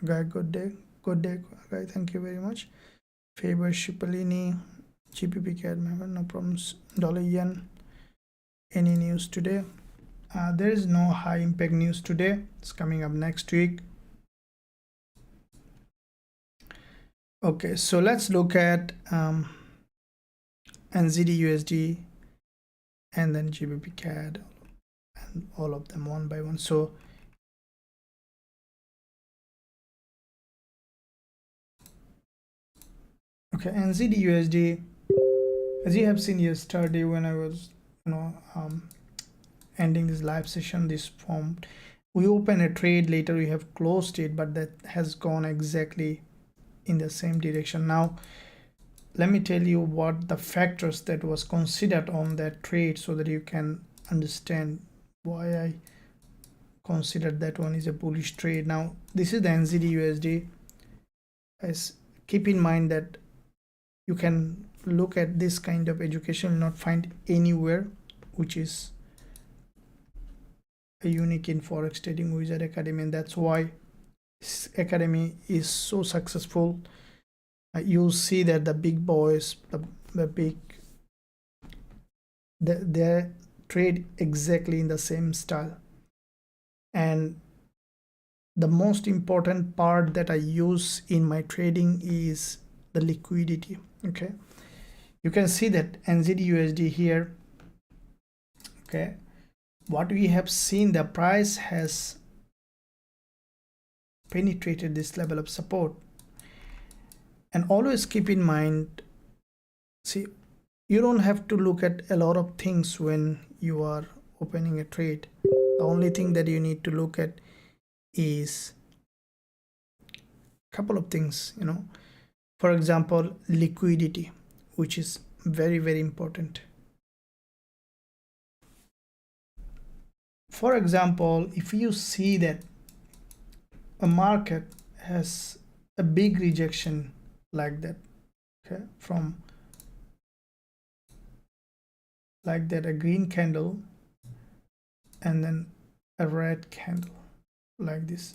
Guy, good day guy, thank you very much. Faber Cipollini, GBP CAD member, no problems. Dollar yen, any news today? There is no high impact news today. It's coming up next week. Okay, so let's look at NZD USD and then GBP CAD and all of them one by one. So okay, NZD USD, as you have seen yesterday when I was ending this live session, this formed, we open a trade, later we have closed it, but that has gone exactly in the same direction. Now let me tell you what the factors that was considered on that trade, so that you can understand why I considered that one is a bullish trade. Now this is the NZD USD. As keep in mind that you can look at this kind of education, not find anywhere which is a unique in Forex Trading Wizard Academy, and that's why this academy is so successful. You'll see that the big boys, they trade exactly in the same style. And the most important part that I use in my trading is the liquidity. Okay, you can see that NZD USD here. Okay, what we have seen, the price has penetrated this level of support. And always keep in mind, see, you don't have to look at a lot of things when you are opening a trade. The only thing that you need to look at is a couple of things, for example, liquidity, which is very, very important. For example, if you see that a market has a big rejection like that, okay, from like that, a green candle and then a red candle like this,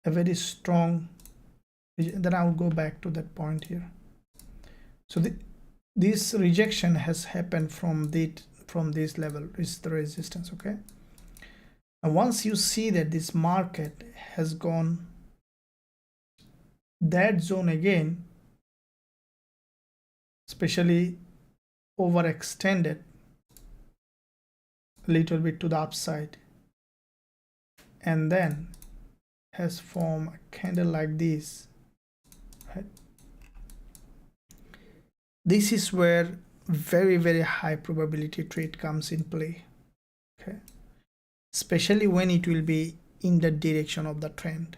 a very strong, then I'll go back to that point here. So this rejection has happened from this level, is the resistance. Okay, and once you see that this market has gone that zone again, especially overextended a little bit to the upside, and then has formed a candle like this, right? This is where very, very high probability trade comes in play. Okay, especially when it will be in the direction of the trend.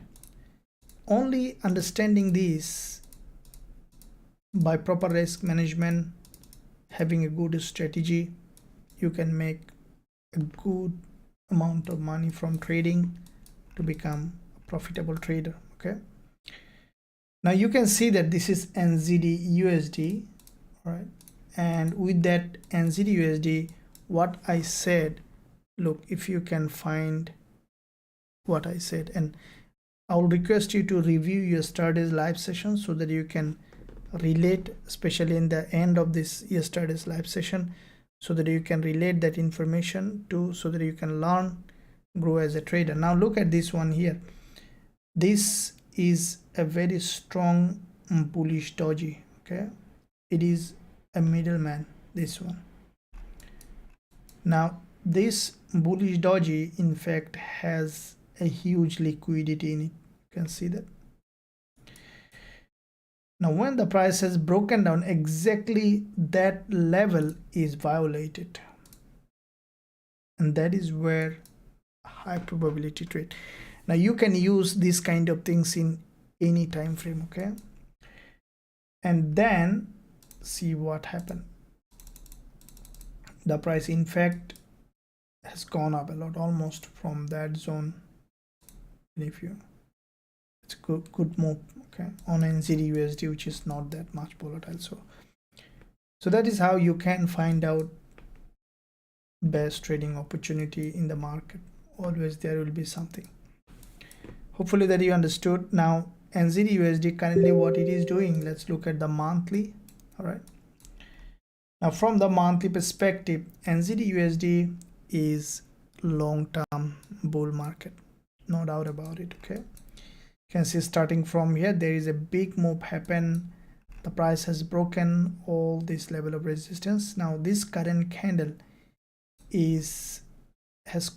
Only understanding this by proper risk management, having a good strategy, you can make a good amount of money from trading to become a profitable trader. Okay, now you can see that this is NZD USD, right? And with that NZD USD, what I said, look, if you can find what I said, and I will request you to review yesterday's live session so that you can relate, especially in the end of this yesterday's live session, so that you can relate that information to, so that you can learn, grow as a trader. Now look at this one here. This is a very strong bullish doji. Okay, it is a middleman, this one. Now this bullish doji in fact has a huge liquidity in it. You can see that. Now when the price has broken down, exactly that level is violated, and that is where high probability trade. Now you can use these kind of things in any time frame. Okay, and then see what happened. The price in fact has gone up a lot, almost from that zone. And if you, it's a good move, okay, on NZD USD, which is not that much volatile. So So that is how you can find out best trading opportunity in the market. Always there will be something. Hopefully that you understood. Now NZD/USD currently what it is doing, let's look at the monthly. All right, now from the monthly perspective, NZD/USD is long-term bull market, no doubt about it. Okay, you can see starting from here there is a big move happen. The price has broken all this level of resistance. Now this current candle has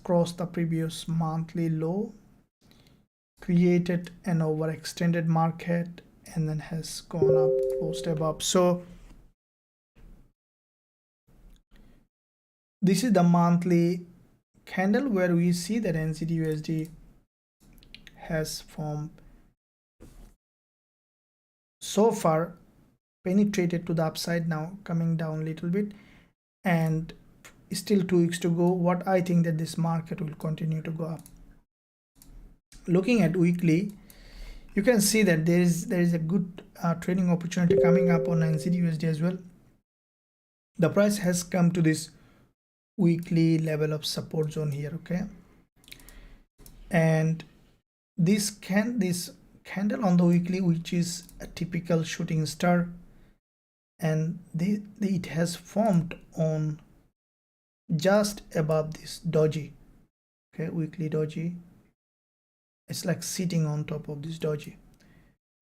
crossed the previous monthly low, created an overextended market, and then has gone up, closed above. So this is the monthly candle where we see that NZD/USD has formed so far, penetrated to the upside, now coming down a little bit, and still 2 weeks to go. What I think that this market will continue to go up. Looking at weekly, you can see that there is a good trading opportunity coming up on NZD/USD as well. The price has come to this weekly level of support zone here. Okay, and this candle on the weekly, which is a typical shooting star, and it has formed on just above this doji. Okay, weekly doji, it's like sitting on top of this doji.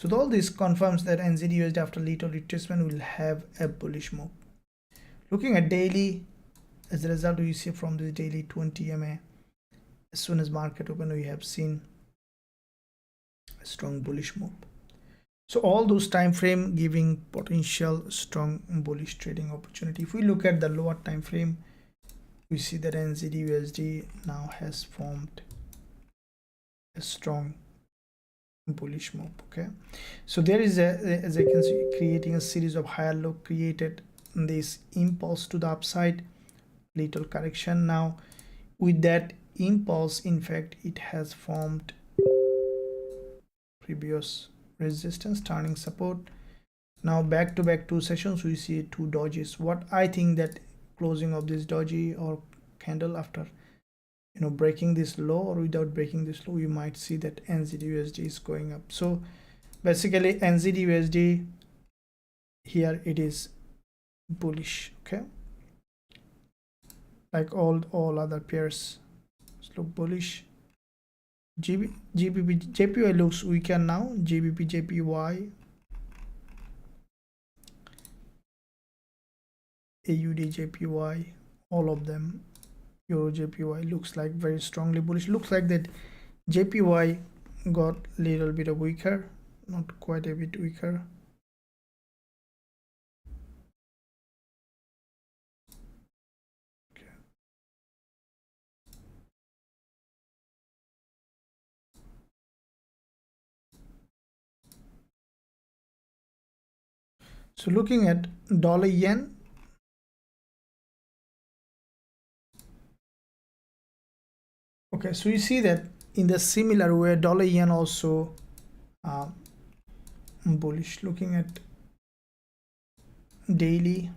So all this confirms that NZD/USD after little retracement will have a bullish move. Looking at daily, as a result, we see from this daily 20 MA, as soon as market open, we have seen a strong bullish move. So all those time frame giving potential strong bullish trading opportunity. If we look at the lower time frame, we see that NZD/USD now has formed a strong bullish move. Okay, so there is as I can see, creating a series of higher low, created this impulse to the upside, little correction. Now with that impulse, in fact, it has formed previous resistance, turning support. Now back to back 2 sessions, we see 2 dojis. What I think that closing of this doji or candle after breaking this low or without breaking this low, you might see that NZD/USD is going up. So basically NZD/USD here, it is bullish. Okay, like all other pairs look bullish. JPY looks weaker now. JPY, AUDJPY, all of them. Eurojpy looks like very strongly bullish. Looks like that JPY got a little bit of weaker, not quite a bit weaker. Okay. So looking at dollar yen, okay, so you see that in the similar way, dollar yen also bullish. Looking at daily,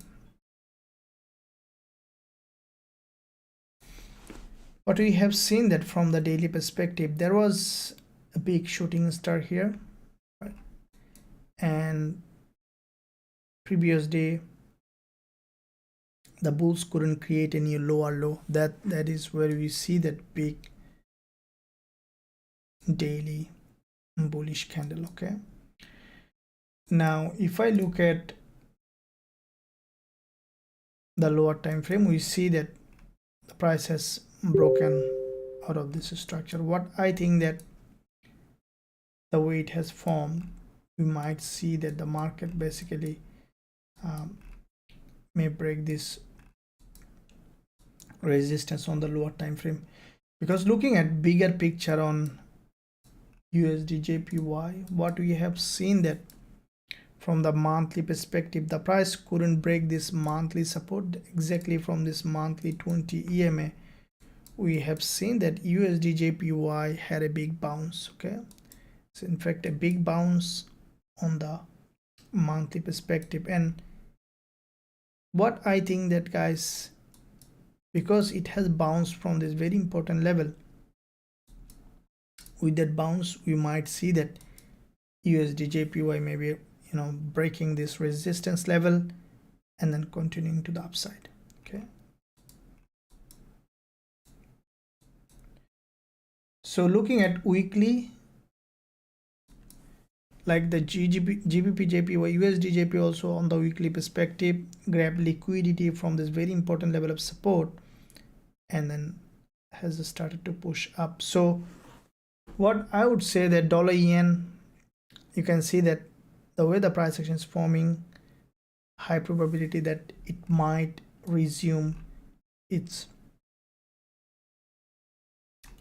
but we have seen that from the daily perspective, there was a big shooting star here, right? And previous day the bulls couldn't create any lower low. That is where we see that big daily bullish candle. Okay, now if I look at the lower time frame, we see that the price has broken out of this structure. What I think that the way it has formed, we might see that the market basically may break this resistance on the lower time frame, because looking at bigger picture on Usdjpy, what we have seen that from the monthly perspective, the price couldn't break this monthly support. Exactly from this monthly 20 EMA, we have seen that Usdjpy had a big bounce. Okay, so in fact a big bounce on the monthly perspective, and what I think that, guys, because it has bounced from this very important level, with that bounce we might see that Usdjpy maybe, you know, breaking this resistance level and then continuing to the upside. Okay, so looking at weekly, like the Gbpujpy, Usdjpy also on the weekly perspective grab liquidity from this very important level of support and then has started to push up. So what I would say that dollar yen, you can see that the way the price action is forming, high probability that it might resume its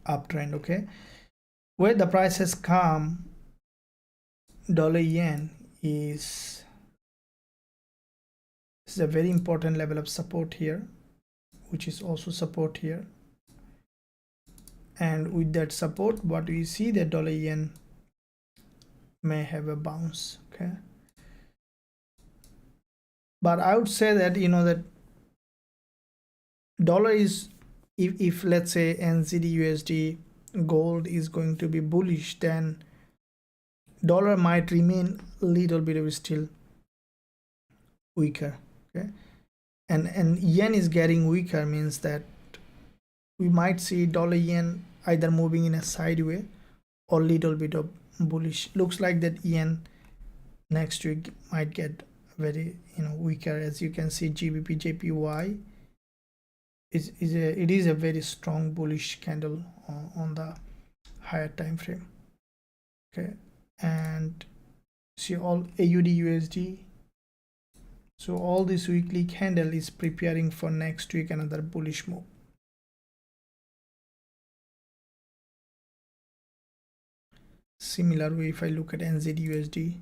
uptrend. Okay, where the price has come, dollar yen is a very important level of support here, which is also support here, and with that support what we see that dollar yen may have a bounce. Okay, but I would say that, you know, that dollar is, if let's say NZD USD gold is going to be bullish, then dollar might remain a little bit of still weaker. Okay, and yen is getting weaker, means that we might see dollar yen either moving in a sideway or little bit of bullish. Looks like that yen next week might get very, you know, weaker. As you can see, Gbpujpy it is a very strong bullish candle on the higher time frame. Okay, and see all AUD USD, so all this weekly candle is preparing for next week another bullish move. Similar way, if I look at NZD USD,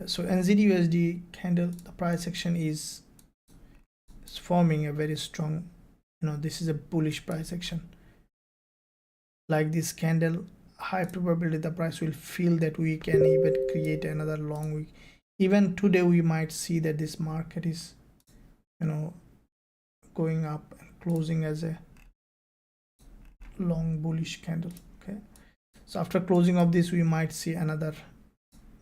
so NZD USD candle, the price action is forming a very strong, you know, this is a bullish price action. Like this candle, high probability the price will feel that we can even create another long week. Even today we might see that this market is, you know, going up and closing as a long bullish candle. Okay, so after closing of this we might see another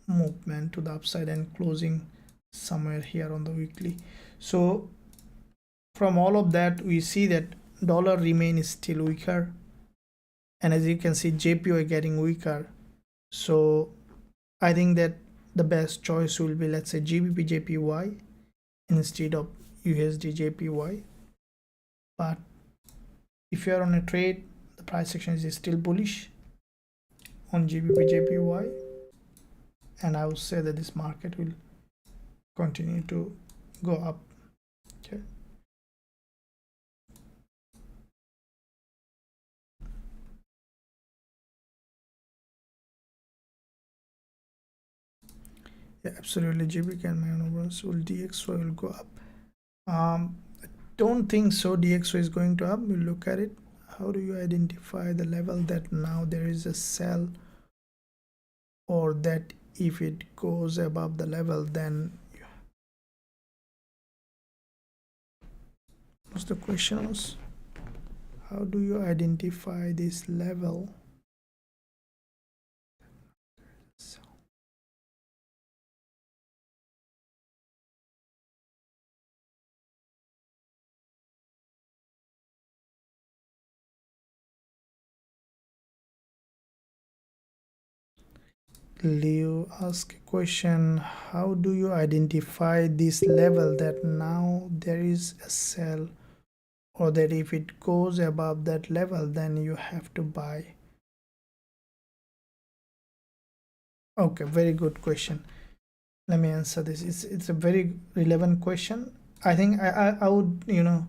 movement to the upside and closing somewhere here on the weekly. So from all of that we see that dollar remains still weaker, and as you can see JPY getting weaker. So I think that the best choice will be, let's say, Gbpujpy instead of Usdjpy. But if you are on a trade, the price action is still bullish on Gbpujpy, and I would say that this market will continue to go up. Okay, yeah, absolutely. GB can maneuvers will DXY will go up. I don't think so DXY is going to up. We'll look at it. How do you identify the level that now there is a sell, or that if it goes above the level, then what's the question was, how do you identify this level? Leo asked a question, how do you identify this level that now there is a sell, or that if it goes above that level then you have to buy? Okay, very good question. Let me answer this. It's a very relevant question. I think I would, you know,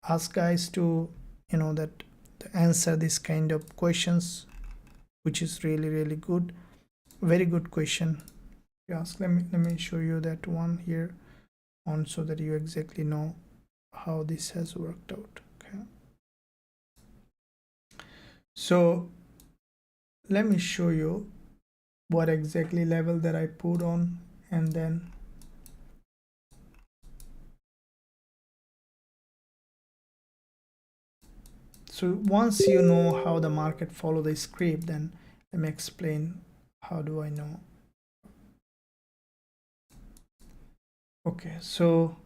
ask guys to, you know, that to answer this kind of questions, which is really good. Very good question you ask. Let me show you that one here on, so that you exactly know how this has worked out. Okay, so let me show you what exactly level that I put on, and then So once you know how the market follow the script, then let me explain how do I know. Okay, so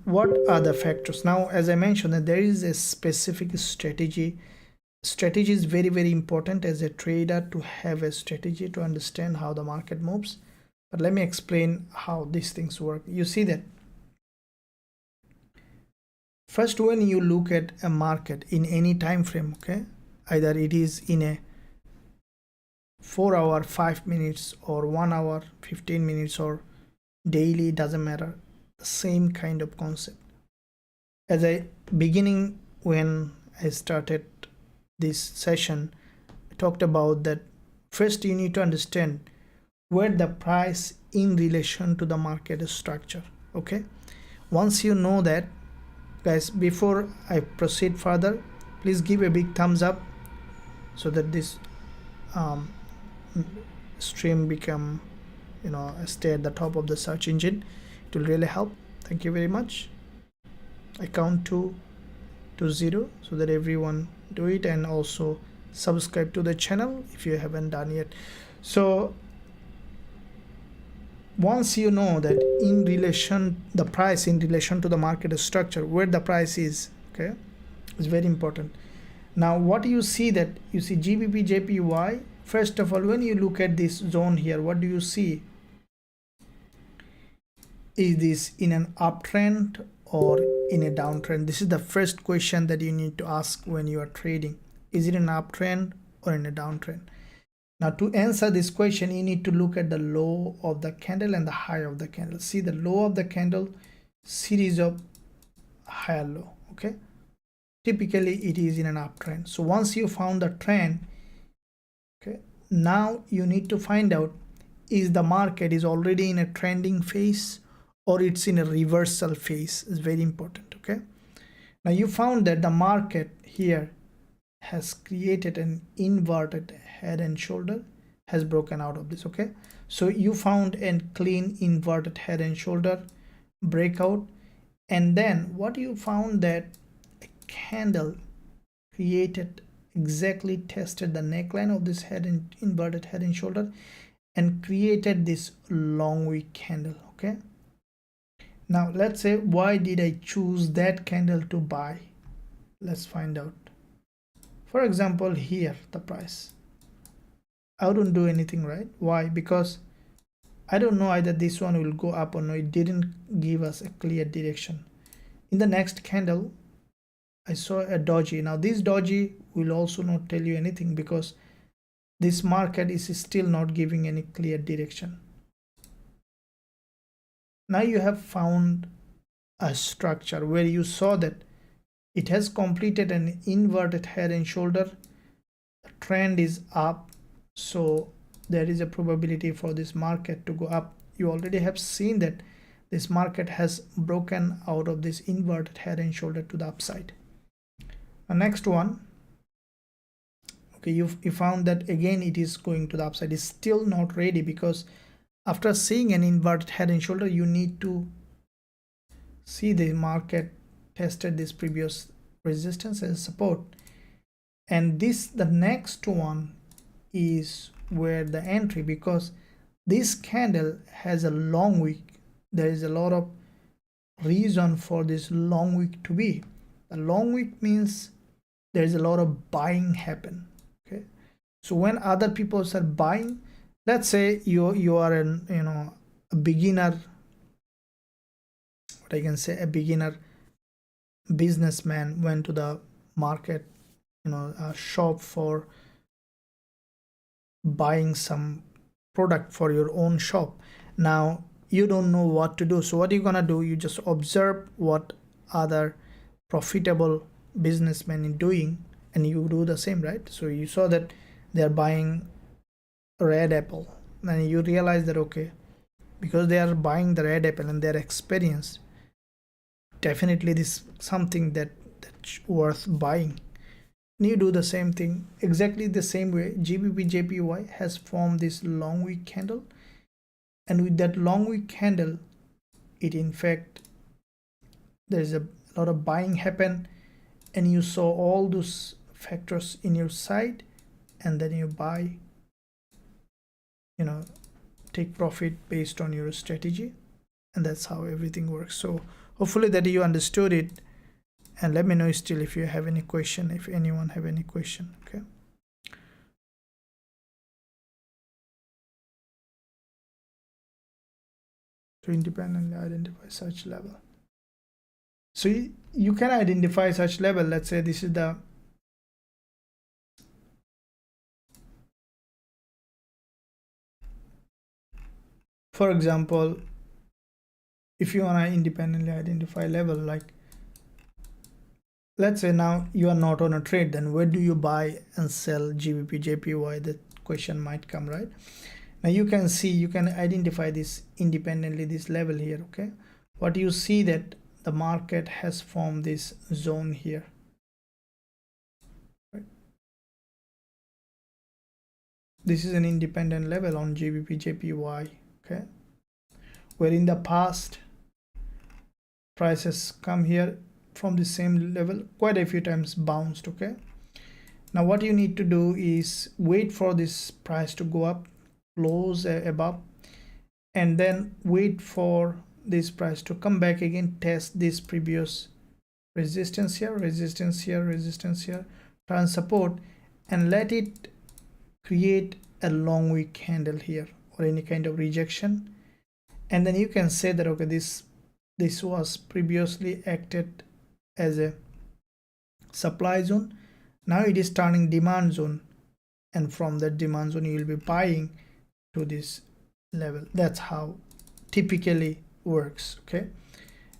what are the factors? Now, as I mentioned, that there is a specific strategy. Strategy is very important as a trader, to have a strategy to understand how the market moves. But let me explain how these things work. You see that first, when you look at a market in any time frame, okay, either it is in a 4 hour 5 minutes or 1 hour 15 minutes or daily, doesn't matter, the same kind of concept. As I beginning, when I started this session, I talked about that first you need to understand where the price in relation to the market structure. Okay, once you know that, guys, before I proceed further, please give a big thumbs up so that this stream become, stay at the top of the search engine. It will really help. Thank you very much. I count to 0 so that everyone do it, and also subscribe to the channel if you haven't done yet. So once you know that in relation, the price in relation to the market structure, where the price is, okay, it's very important. Now what you see, that you see Gbpusd. First of all, when you look at this zone here, what do you see? Is this in an uptrend or in a downtrend? This is the first question that you need to ask when you are trading. Is it an uptrend or in a downtrend? Now to answer this question, you need to look at the low of the candle and the high of the candle. See the low of the candle, series of higher low. Okay, typically it is in an uptrend. So once you found the trend, okay, now you need to find out, is the market is already in a trending phase or it's in a reversal phase. Is very important. Okay, now you found that the market here has created an inverted head and shoulder, has broken out of this. Okay, so you found a clean inverted head and shoulder breakout, and then what you found, that a candle created, exactly tested the neckline of this head and inverted head and shoulder, and created this long wick candle. Okay, now let's say, why did I choose that candle to buy? Let's find out. For example, here the price, I wouldn't do anything, right? Why? Because I don't know either this one will go up or no. It didn't give us a clear direction. In the next candle, I saw a doji. Now this doji will also not tell you anything, because this market is still not giving any clear direction. Now you have found a structure where you saw that it has completed an inverted head and shoulder. The trend is up, so there is a probability for this market to go up. You already have seen that this market has broken out of this inverted head and shoulder to the upside. The next one, okay, you found that again it is going to the upside. It's still not ready, because after seeing an inverted head and shoulder, you need to see the market tested this previous resistance as support, and this, the next one, is where the entry, because this candle has a long wick. There is a lot of reason for this long wick to be. The long wick means there is a lot of buying happen. Okay, so when other people start buying, let's say you are an a beginner, what I can say, a beginner businessman, went to the market, a shop for buying some product for your own shop. Now you don't know what to do, so what are you gonna do? You just observe what other profitable businessmen are doing, and you do the same, right? So you saw that they're buying red apple, and you realize that, okay, because they are buying the red apple and they're experienced, definitely this is something that's worth buying. And you do the same thing, exactly the same way. Gbpusd has formed this long wick candle, and with that long wick candle, it in fact there's a lot of buying happen, and you saw all those factors in your side, and then you buy, you know, take profit based on your strategy, and that's how everything works. So hopefully that you understood it, and let me know still if you have any question, if anyone have any question. Okay, to independently identify such level. So you can identify such level. Let's say this is the, for example, if you want to independently identify level, like let's say now you are not on a trade, then where do you buy and sell GBP, JPY? The question might come, right? Now you can see, you can identify this independently, this level here. Okay, what you see that the market has formed this zone here, right? This is an independent level on GBP, JPY. Okay, where in the past prices come here from the same level quite a few times, bounced. Okay, now what you need to do is wait for this price to go up, close above, and then wait for this price to come back again, test this previous resistance here, resistance here, resistance here, turn support, and let it create a long wick candle here or any kind of rejection, and then you can say that okay, this was previously acted as a supply zone, now it is turning demand zone, and from that demand zone you will be buying to this level. That's how typically works. Okay,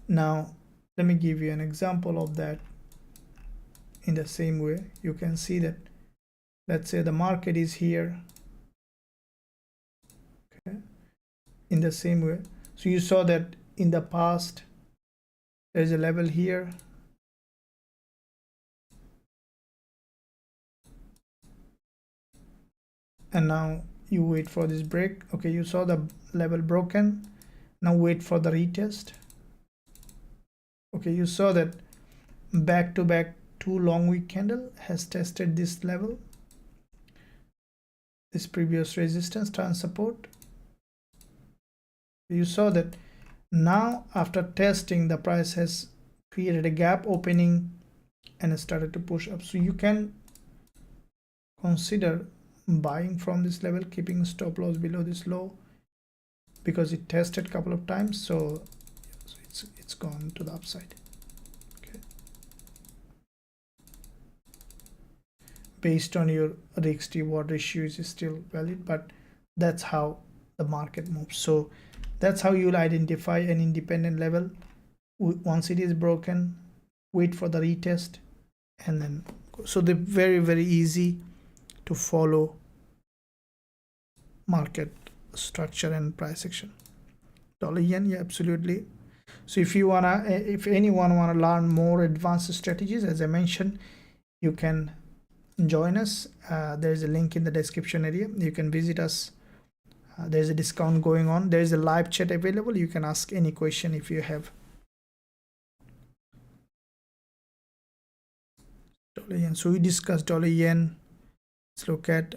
now let me give you an example of that. In the same way, you can see that, let's say the market is here. Okay, in the same way, so you saw that in the past there's a level here, and now you wait for this break. Okay, you saw the level broken, now wait for the retest. Okay, you saw that back to back two long wick candle has tested this level, this previous resistance, turn support. You saw that now after testing, the price has created a gap opening and started to push up. So you can consider buying from this level, keeping stop loss below this low, because it tested a couple of times, so it's gone to the upside. Okay, based on your risk reward ratio is still valid, but that's how the market moves. So that's how you'll identify an independent level. Once it is broken, wait for the retest, and then so they're very easy to follow market structure and price action. Dollar yen, yeah, absolutely. So if you wanna, if anyone wanna learn more advanced strategies, as I mentioned, you can join us. There's a link in the description area. You can visit us. There's a discount going on. There's a live chat available. You can ask any question if you have. Dollar yen. So we discussed dollar yen. Let's look at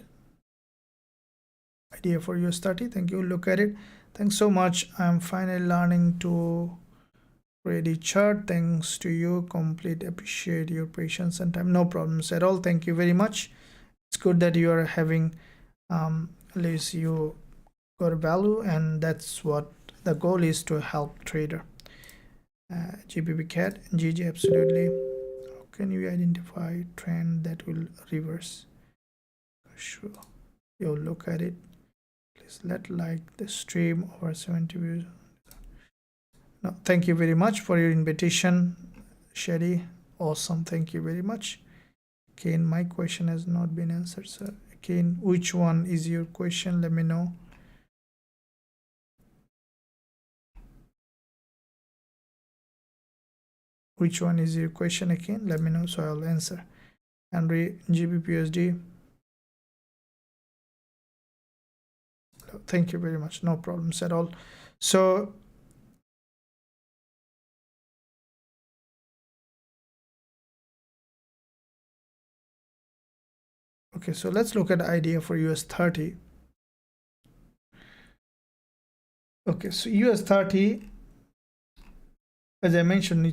idea for US30. Thank you. Look at it. Thanks so much. I'm finally learning to read a chart. Thanks to you. Complete. Appreciate your patience and time. No problems at all. Thank you very much. It's good that you are having at least you got value, and that's what the goal is, to help trader. GBP cat GG, absolutely. How can you identify trend that will reverse? Sure, you'll look at it. Please let like the stream over 70 views. No, thank you very much for your invitation, Sherry. Awesome, thank you very much. Kane, my question has not been answered, sir. Kane, which one is your question? Let me know. Which one is your question again? Let me know, so I'll answer. Henry, Gbpusd. Thank you very much. No problems at all. So Okay, so let's look at idea for US30. Okay, so US30, as I mentioned,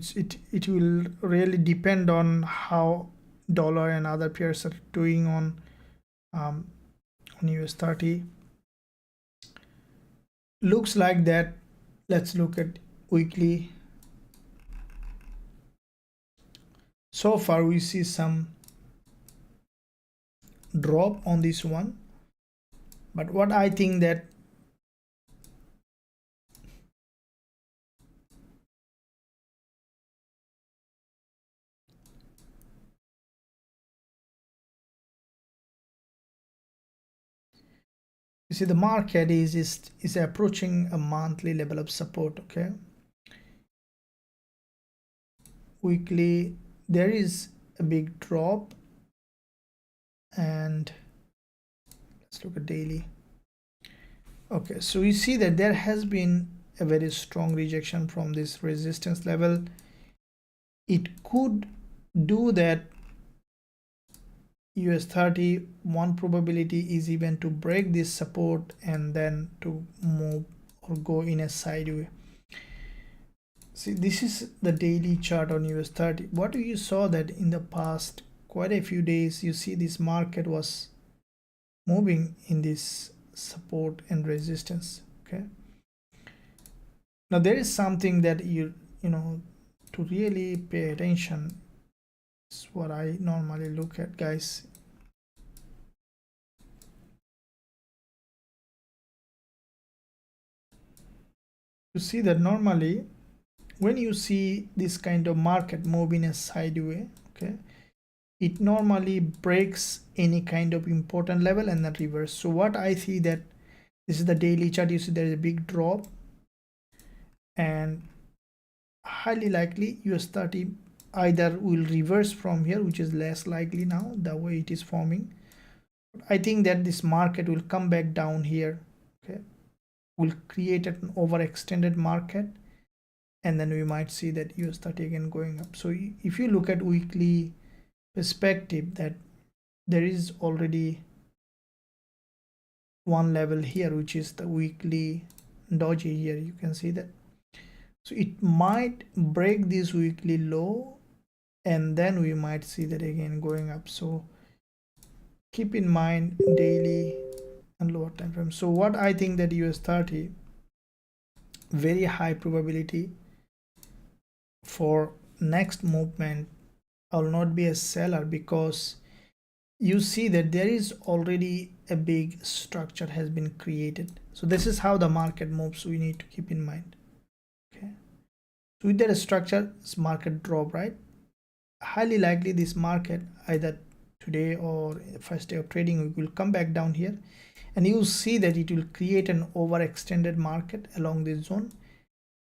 it will really depend on how dollar and other pairs are doing on US30. Looks like that. Let's look at weekly. So far we see some drop on this one, but what I think that you see the market is approaching a monthly level of support. Okay, weekly there is a big drop, and let's look at daily. Okay, so we see that there has been a very strong rejection from this resistance level. It could do that. US30, one probability is even to break this support and then to move or go in a sideway. See, this is the daily chart on US30. What you saw that in the past quite a few days, you see this market was moving in this support and resistance. Okay, now there is something that you know to really pay attention. Is what I normally look at, guys. You see that normally when you see this kind of market move in a sideway, okay, it normally breaks any kind of important level and then reverse. So what I see that this is the daily chart. You see there is a big drop, and highly likely US30 either will reverse from here, which is less likely now the way it is forming. I think that this market will come back down here. Okay, will create an overextended market, and then we might see that US30 again going up. So if you look at weekly perspective, that there is already one level here, which is the weekly doji here. You can see that. So it might break this weekly low, and then we might see that again going up. So keep in mind daily and lower time frame. So what I think that US30, very high probability for next movement, I will not be a seller, because you see that there is already a big structure has been created. So this is how the market moves. We need to keep in mind. Okay, so with that structure, this market drop, right? Highly likely this market either today or first day of trading will come back down here, and you will see that it will create an overextended market along this zone,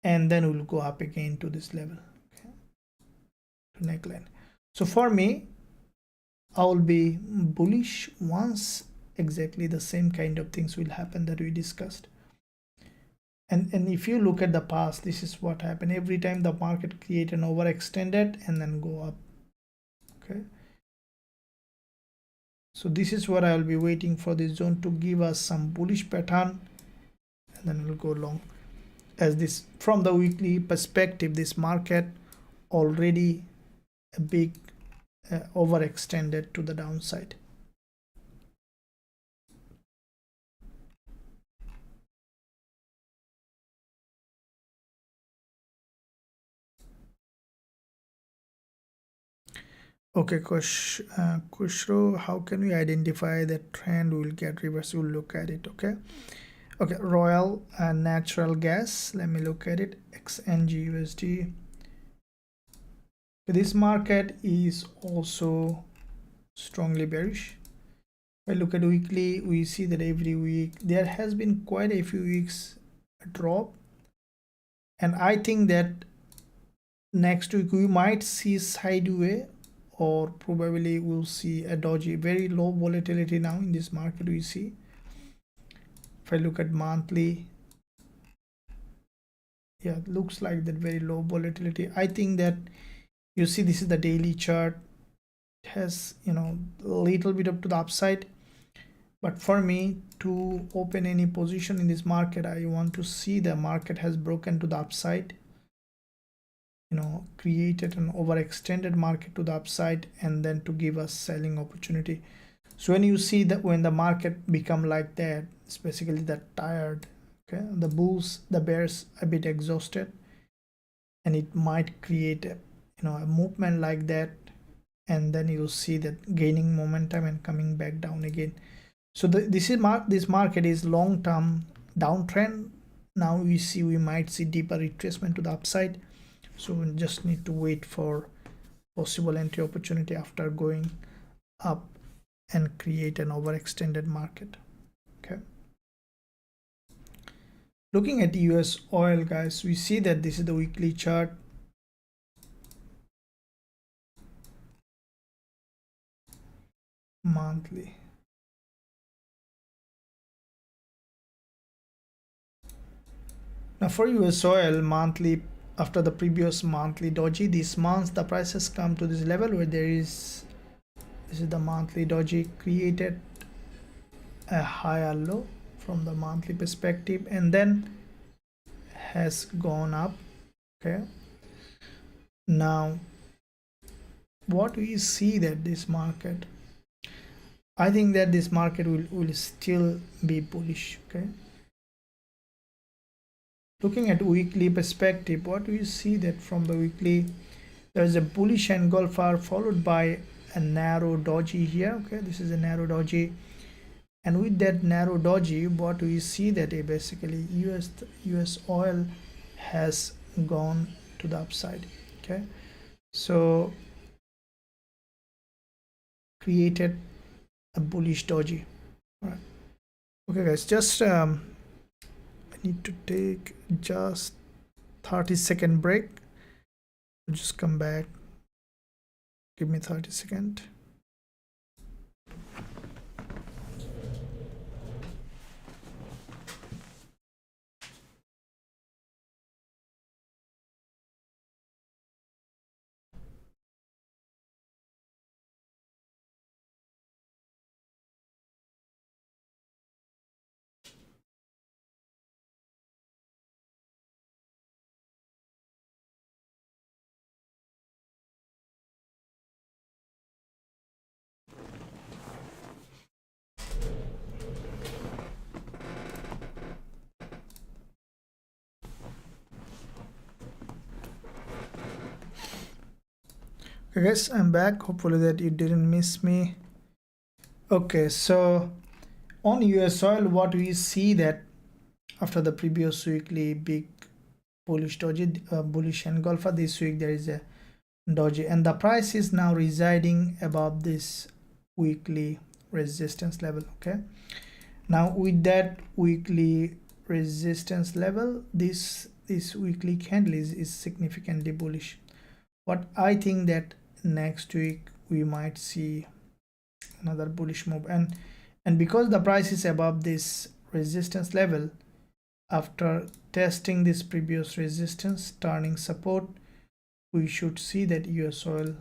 and then will go up again to this level. Okay, to neckline. So for me, I will be bullish once exactly the same kind of things will happen that we discussed. And if you look at the past, this is what happened every time the market create an overextended and then go up. Okay, so this is what I will be waiting for this zone to give us some bullish pattern, and then we'll go long. As this from the weekly perspective, this market already a big overextended to the downside. Okay, Kushro, how can we identify that trend will get reversed? We'll look at it. Okay, Royal Natural Gas, let me look at it. XNGUSD. This market is also strongly bearish. If I look at weekly, we see that every week there has been quite a few weeks a drop, and I think that next week we might see sideway, or probably we'll see a doji. Very low volatility now in this market we see. If I look at monthly, yeah, it looks like that very low volatility. I think that you see this is the daily chart. it has, you know, a little bit up to the upside. But for me to open any position in this market, I want to see the market has broken to the upside, you know, created an overextended market to the upside, and then to give us selling opportunity. So when you see that, when the market become like that, it's basically that tired, okay, the bulls, the bears a bit exhausted, and it might create a, you know, a movement like that, and then you'll see that gaining momentum and coming back down again. So this market is long-term downtrend. Now we might see deeper retracement to the upside, so we just need to wait for possible entry opportunity after going up and create an overextended market. Okay, looking at US oil, guys, we see that this is the weekly chart. Monthly, now for US oil monthly, after the previous monthly doji, this month the prices come to this level where there is, this is the monthly doji, created a higher low from the monthly perspective, and then has gone up. Okay, now what we see that this market, I think that this market will still be bullish. Okay, looking at weekly perspective, what we see that from the weekly, there is a bullish engulfer followed by a narrow doji here. Okay, this is a narrow doji, and with that narrow doji, what we see that basically US oil has gone to the upside. Okay, so created a bullish doji. All right, okay guys, just I need to take just 30-second break. Just come back, give me 30 seconds. Okay guys, I'm back, hopefully that you didn't miss me. Okay, so on US oil, what we see that after the previous weekly big bullish doji, bullish engulfer, this week there is a doji, and the price is now residing above this weekly resistance level. Okay, now with that weekly resistance level, this weekly candle is significantly bullish. But I think that next week we might see another bullish move, and because the price is above this resistance level, after testing this previous resistance, turning support, we should see that US oil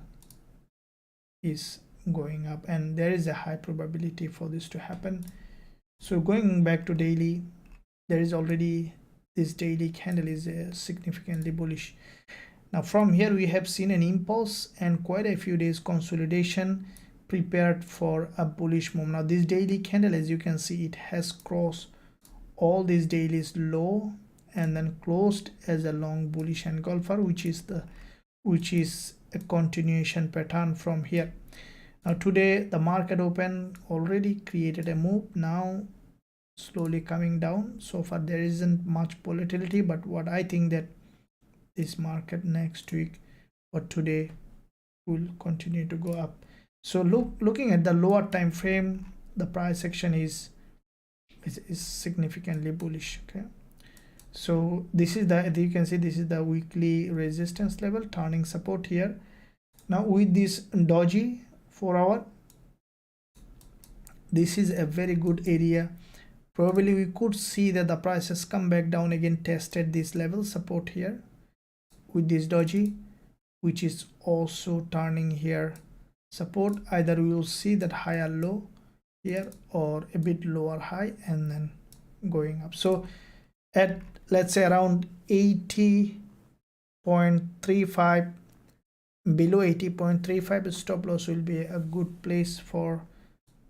is going up, and there is a high probability for this to happen. So going back to daily, there is already this daily candle is significantly bullish. Now from here we have seen an impulse and quite a few days consolidation prepared for a bullish move. Now this daily candle, as you can see, it has crossed all these dailies low and then closed as a long bullish engulfer, which is a continuation pattern from here. Now today the market open already created a move, now slowly coming down. So far there isn't much volatility, but what I think that this market next week or today will continue to go up. So looking at the lower time frame, the price action is significantly bullish. Okay, so this is the, you can see this is the weekly resistance level, turning support here. Now with this doji 4 hour, this is a very good area. Probably we could see that the price has come back down again, tested this level support here with this doji, which is also turning here support. Either we will see that high or low here, or a bit lower high and then going up. So at, let's say, around 80.35, below 80.35, stop loss will be a good place for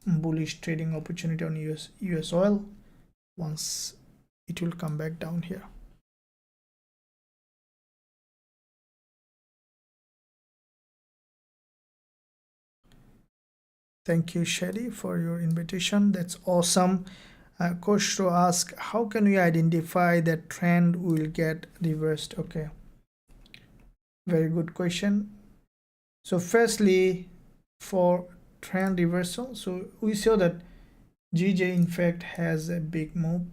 bullish trading opportunity on US oil once it will come back down here. Thank you, Shelly, for your invitation. That's awesome. Coach to ask, how can we identify that trend will get reversed? Okay, very good question. So firstly, for trend reversal, so we saw that GJ in fact has a big move,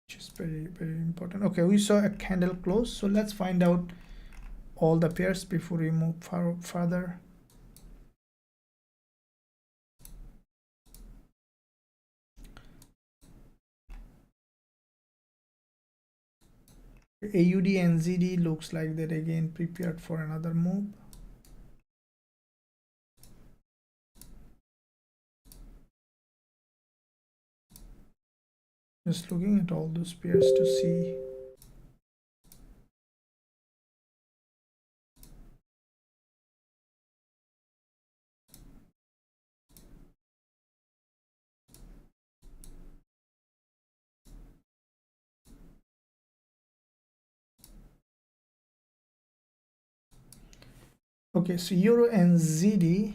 which is very important. Okay, we saw a candle close, so let's find out all the pairs before we move further. AUD and ZD looks like that again prepared for another move. Just looking at all those pairs to see. Okay, so Euro and ZD.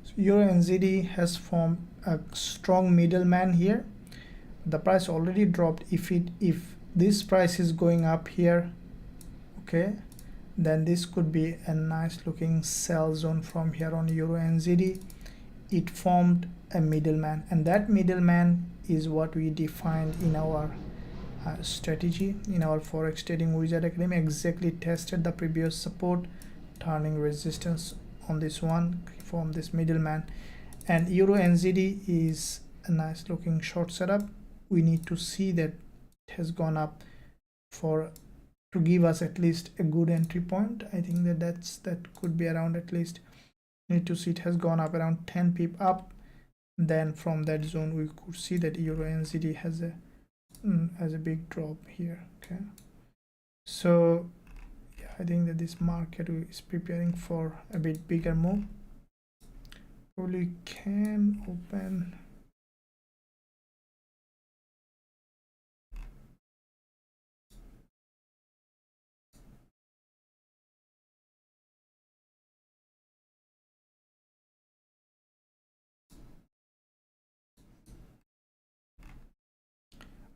So Euro and ZD has formed a strong middleman here. The price already dropped. If this price is going up here, okay, then this could be a nice looking sell zone from here on Euro and ZD. It formed a middleman, and that middleman is what we defined in our strategy in our Forex Trading Wizard Academy. Exactly tested the previous support, turning resistance on this one, form this middleman, and Euro and ZD is a nice looking short setup. We need to see that it has gone up to give us at least a good entry point. I think that could be around, at least need to see it has gone up around 10 pip up. Then from that zone we could see that Euro and ZD has a big drop here. Okay, so yeah, I think that this market is preparing for a bit bigger move. Probably can open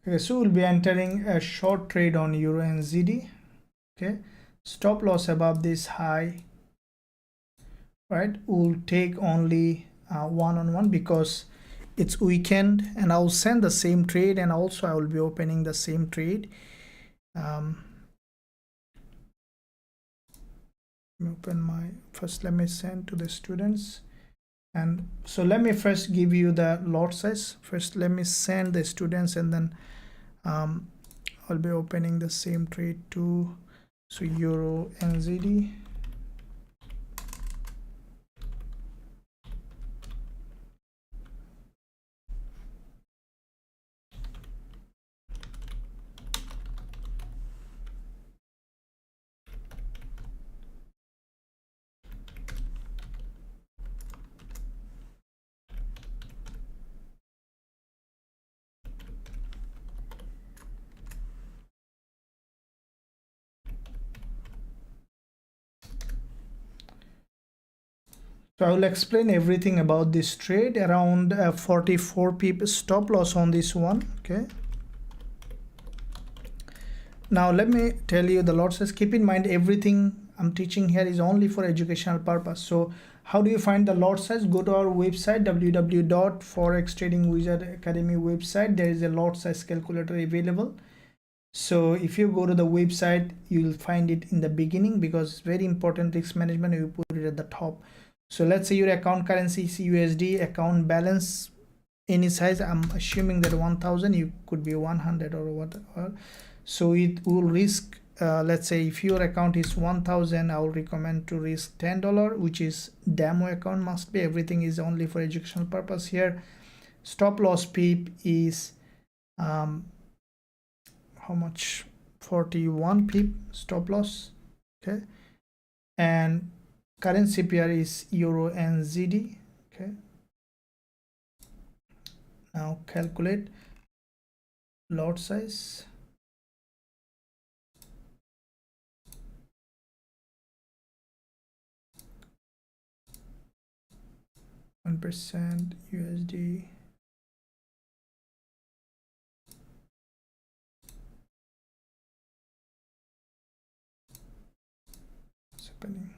okay, so we'll be entering a short trade on Euro and ZD. Okay, stop loss above this high, right? We'll take only one-on-one because it's weekend, and I'll send the same trade, and also I will be opening the same trade. Let me send to the students. And so let me first give you the lot size. First let me send the students, and then I'll be opening the same trade too. So Euro and ZD. So I will explain everything about this trade. Around 44 pip stop loss on this one. Okay, Now let me tell you the lot size. Keep in mind everything I'm teaching here is only for educational purpose. So how do you find the lot size? Go to our website www.forextradingwizard.academy website. There is a lot size calculator available. So if you go to the website, you will find it in the beginning, because it's very important risk management. You put it at the top. So let's say your account currency is USD, account balance any size. I'm assuming that 1000, you could be 100 or whatever. So it will risk, let's say if your account is 1000, I will recommend to risk $10, which is demo account. Must be, everything is only for educational purpose here. Stop loss pip is how much? 41 pip stop loss. Okay, and currency pair is euro and ZD. Okay, now calculate lot size. %, USD. What's happening?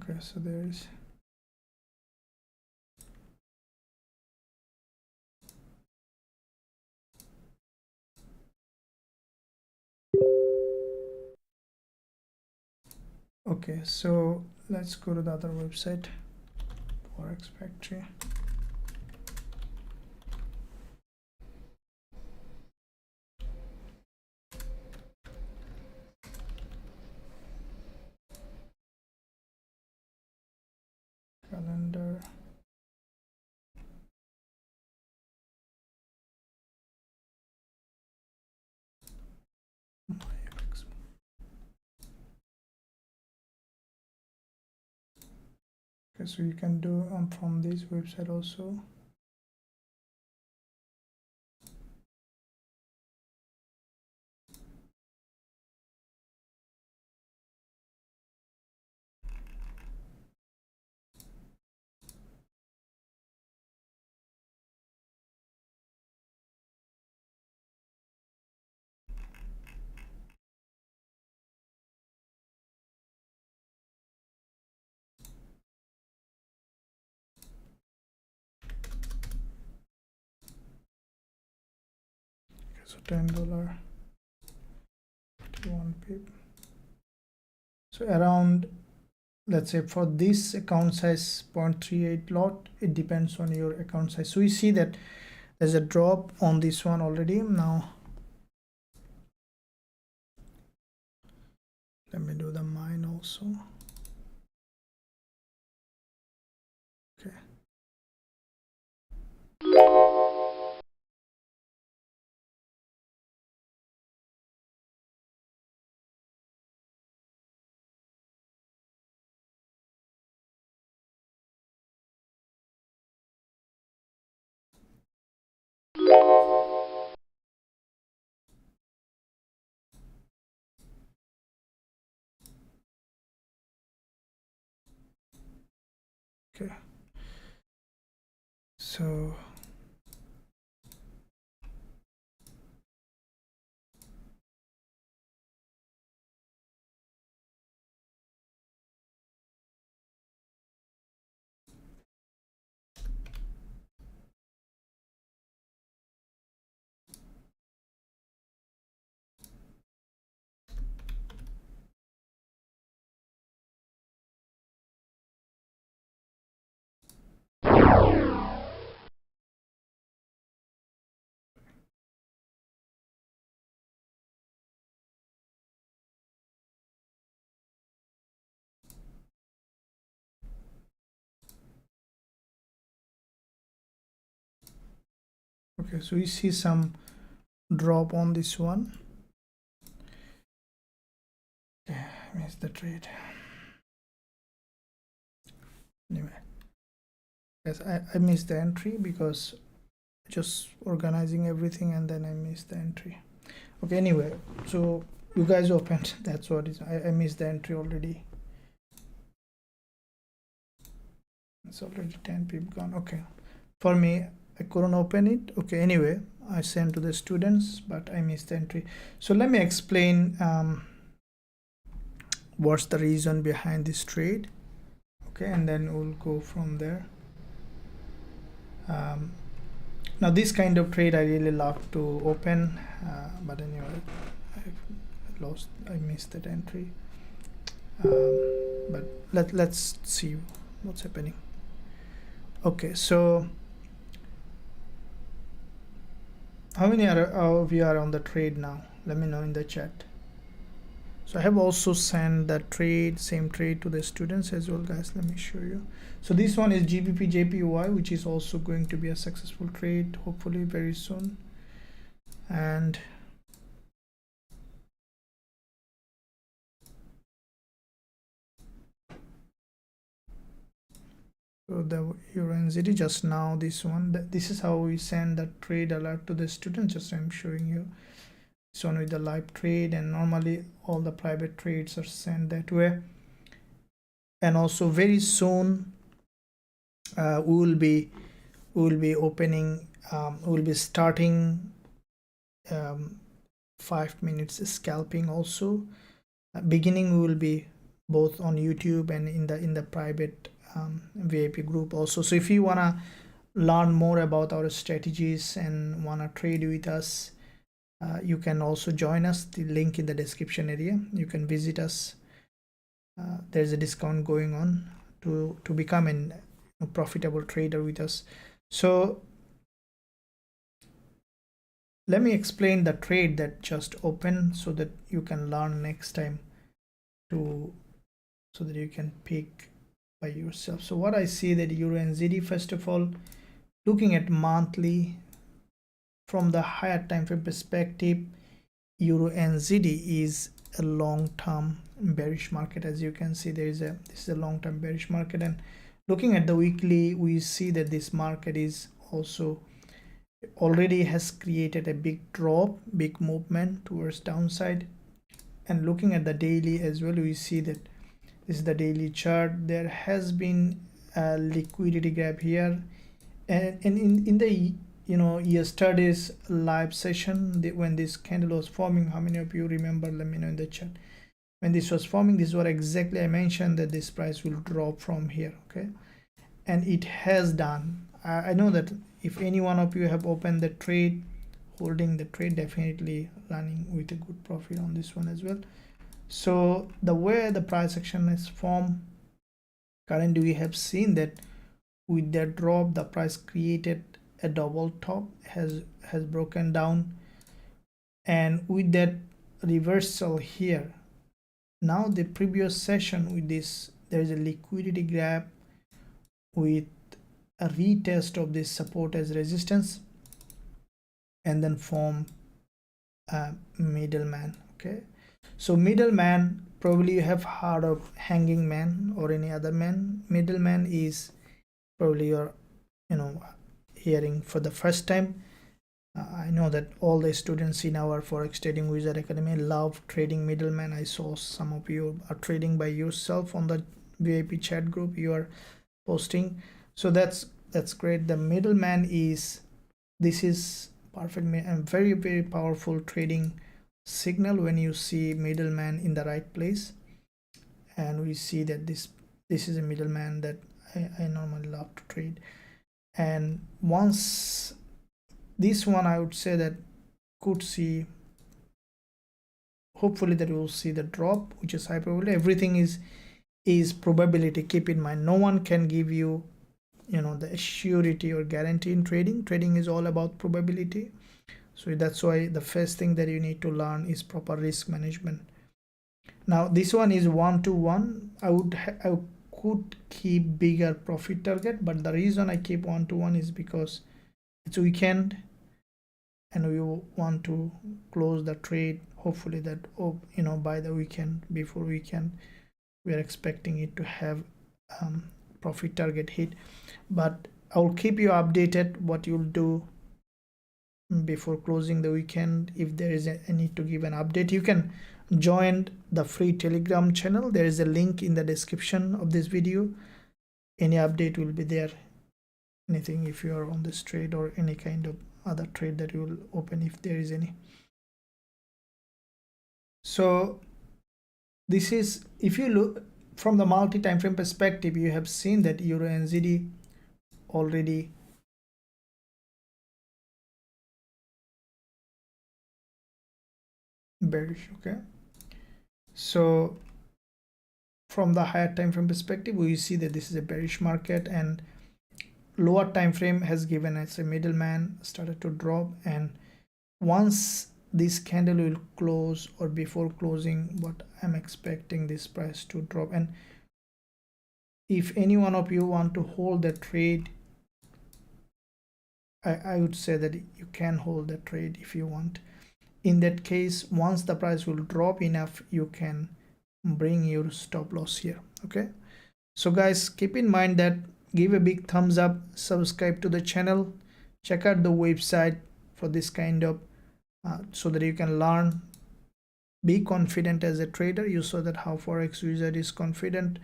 Okay, so there is okay, so let's go to the other website, Forex Factory. Calendar. Okay, so you can do from this website also. So $10, 41 pip. So around, let's say for this account size 0.38 lot, it depends on your account size. So you see that there's a drop on this one already. Now let me do the mine also. Okay. Okay. So okay, so you see some drop on this one. Okay, I missed the trade. Anyway, yes, I missed the entry because just organizing everything and then I missed the entry. Okay, anyway, so you guys opened, that's what is, I missed the entry already. it's already 10 pip gone. Okay, for me I couldn't open it. Okay, anyway, I sent to the students, but I missed the entry. So let me explain what's the reason behind this trade. Okay, and then we'll go from there. Now this kind of trade I really love to open, but anyway, I missed that entry. But let's see what's happening. Okay, so how many of you are on the trade now? Let me know in the chat. So I have also sent that trade, same trade, to the students as well, guys. Let me show you. So this one is GBP which is also going to be a successful trade, hopefully very soon. And so the USD just now, this one, this is how we send the trade alert to the students. Just I'm showing you this one with the live trade, and normally all the private trades are sent that way. And also very soon we will be opening, we'll be starting 5 minutes scalping also. Beginning we will be both on YouTube and in the private VIP group also. So if you wanna learn more about our strategies and wanna trade with us, you can also join us. The link in the description area. You can visit us. There's a discount going on to become a profitable trader with us. So let me explain the trade that just opened so that you can learn next time so that you can pick by yourself. So what I see that USD, first of all, looking at monthly from the higher time frame perspective, USD is a long-term bearish market. As you can see, this is a long-term bearish market. And looking at the weekly, we see that this market is also already has created a big drop, big movement towards downside. And looking at the daily as well, we see that this is the daily chart. There has been a liquidity gap here, and in the yesterday's live session, when this candle was forming, how many of you remember? Let me know in the chat. When this was forming, this is what exactly I mentioned, that this price will drop from here. Okay, and it has done. I know that if any one of you have opened the trade, holding the trade, definitely running with a good profit on this one as well. So the way the price action is formed, currently we have seen that with that drop, the price created a double top, has broken down, and with that reversal here, now the previous session with this, there is a liquidity gap with a retest of this support as resistance, and then form a middleman. Okay, so middleman, probably you have heard of hanging man or any other man. Middleman is probably you're hearing for the first time. I know that all the students in our Forex Trading Wizard Academy love trading middleman. I saw some of you are trading by yourself on the VIP chat group you are posting. So that's great. The middleman is, this is perfect and very, very powerful trading signal when you see middleman in the right place. And we see that this is a middleman that I normally love to trade. And once this one, I would say that could see, hopefully that we'll see the drop, which is high probability. Everything is probability. Keep in mind, no one can give you the surety or guarantee in trading. Trading is all about probability. So that's why the first thing that you need to learn is proper risk management. Now this one is 1-to-1. I could keep bigger profit target, but the reason I keep 1-to-1 is because it's weekend and we want to close the trade, hopefully that by the weekend, before weekend, we are expecting it to have profit target hit. But I'll keep you updated what you'll do before closing the weekend. If there is a need to give an update, you can join the free Telegram channel. There is a link in the description of this video. any update will be there, anything if you are on this trade or any kind of other trade that you will open if there is any. So this is, if you look from the multi time frame perspective, you have seen that Euro NZD already bearish. Okay, so from the higher time frame perspective, we see that this is a bearish market, and lower time frame has given us a middleman started to drop, and once this candle will close or before closing, what I'm expecting this price to drop. And if any one of you want to hold the trade, I would say that you can hold the trade if you want. In that case, once the price will drop enough, you can bring your stop loss here. Okay, so guys, keep in mind that, give a big thumbs up, subscribe to the channel, check out the website for this kind of so that you can learn, be confident as a trader. You saw that how Forex Wizard is confident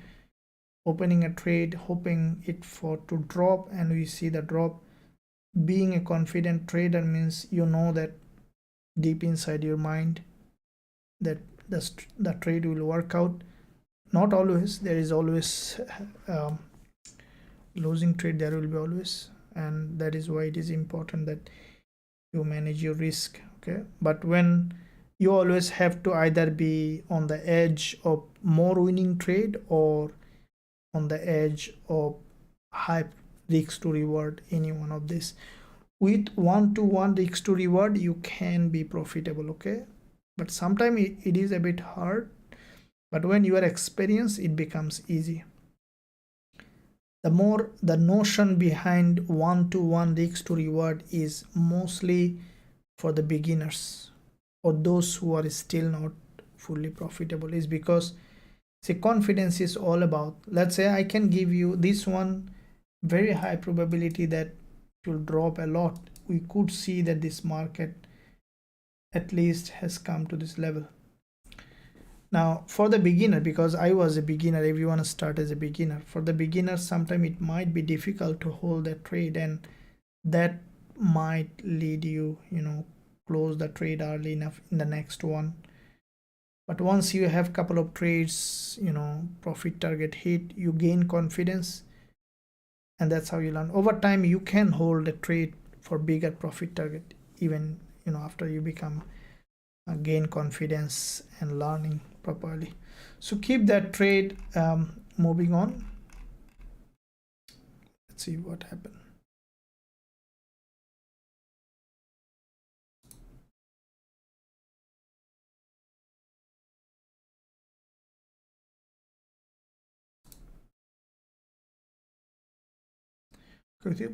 opening a trade, hoping it for to drop, and we see the drop. Being a confident trader means you know that deep inside your mind that the trade will work out. Not always, there is always losing trade, there will be always, and that is why it is important that you manage your risk. Okay, but when you always have to either be on the edge of more winning trade or on the edge of high risk to reward, any one of this. With 1-to-1 risk to reward, you can be profitable. Okay, but sometimes it is a bit hard, but when you are experienced, it becomes easy. The notion behind 1-to-1 risk to reward is mostly for the beginners or those who are still not fully profitable, is because, see, confidence is all about, let's say I can give you this one, very high probability that it will drop a lot. We could see that this market at least has come to this level. Now for the beginner, because I was a beginner, everyone start as a beginner. For the beginner, sometimes it might be difficult to hold that trade, and that might lead you, close the trade early enough in the next one. But once you have couple of trades, profit target hit, you gain confidence, and that's how you learn. Over time, you can hold a trade for bigger profit target, even after you become gain confidence and learning properly. So keep that trade. Moving on, let's see what happened.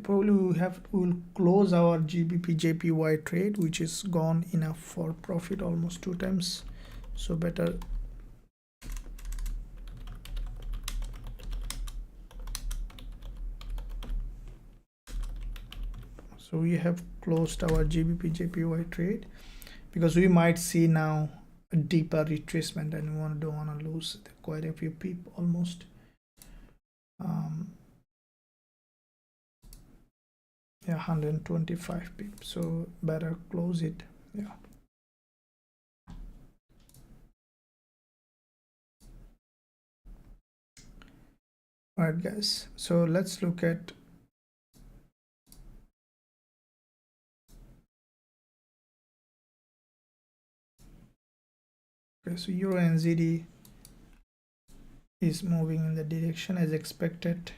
Probably we'll close our Gbpusd trade, which is gone enough for profit almost 2 times, so better. So we have closed our Gbpusd trade because we might see now a deeper retracement, and we don't want to lose quite a few people, almost yeah, 125 pips, so better close it. Yeah, all right guys, so let's look at so Euro NZD is moving in the direction as expected.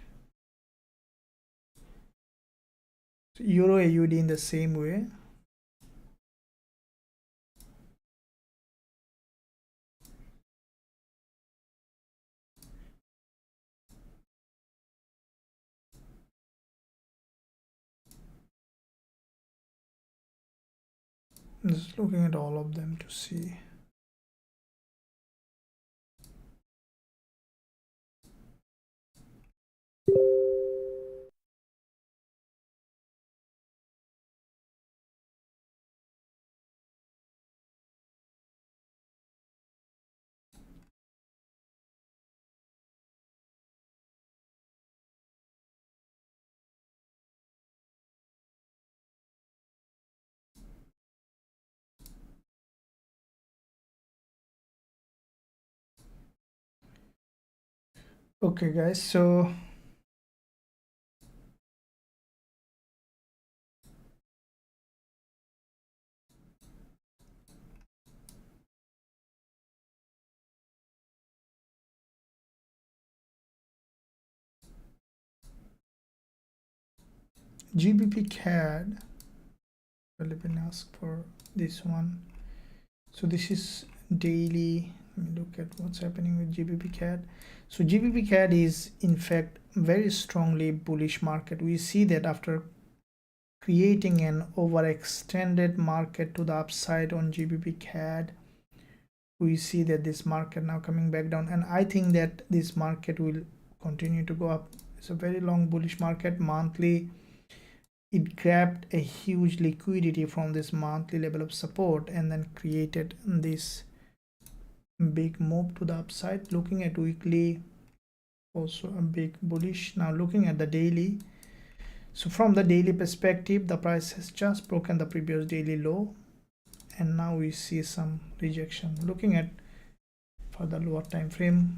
So Euro AUD in the same way. Just looking at all of them to see. Okay guys, so GBP CAD, let me ask for this one. So this is daily. Let me look at what's happening with GBP CAD. So GBP CAD is in fact very strongly bullish market. We see that after creating an overextended market to the upside on GBP CAD, we see that this market now coming back down, and I think that this market will continue to go up. It's a very long bullish market. Monthly, it grabbed a huge liquidity from this monthly level of support and then created this big move to the upside. Looking at weekly, also a big bullish. Now looking at the daily, so from the daily perspective, the price has just broken the previous daily low, and now we see some rejection. Looking at for the lower time frame,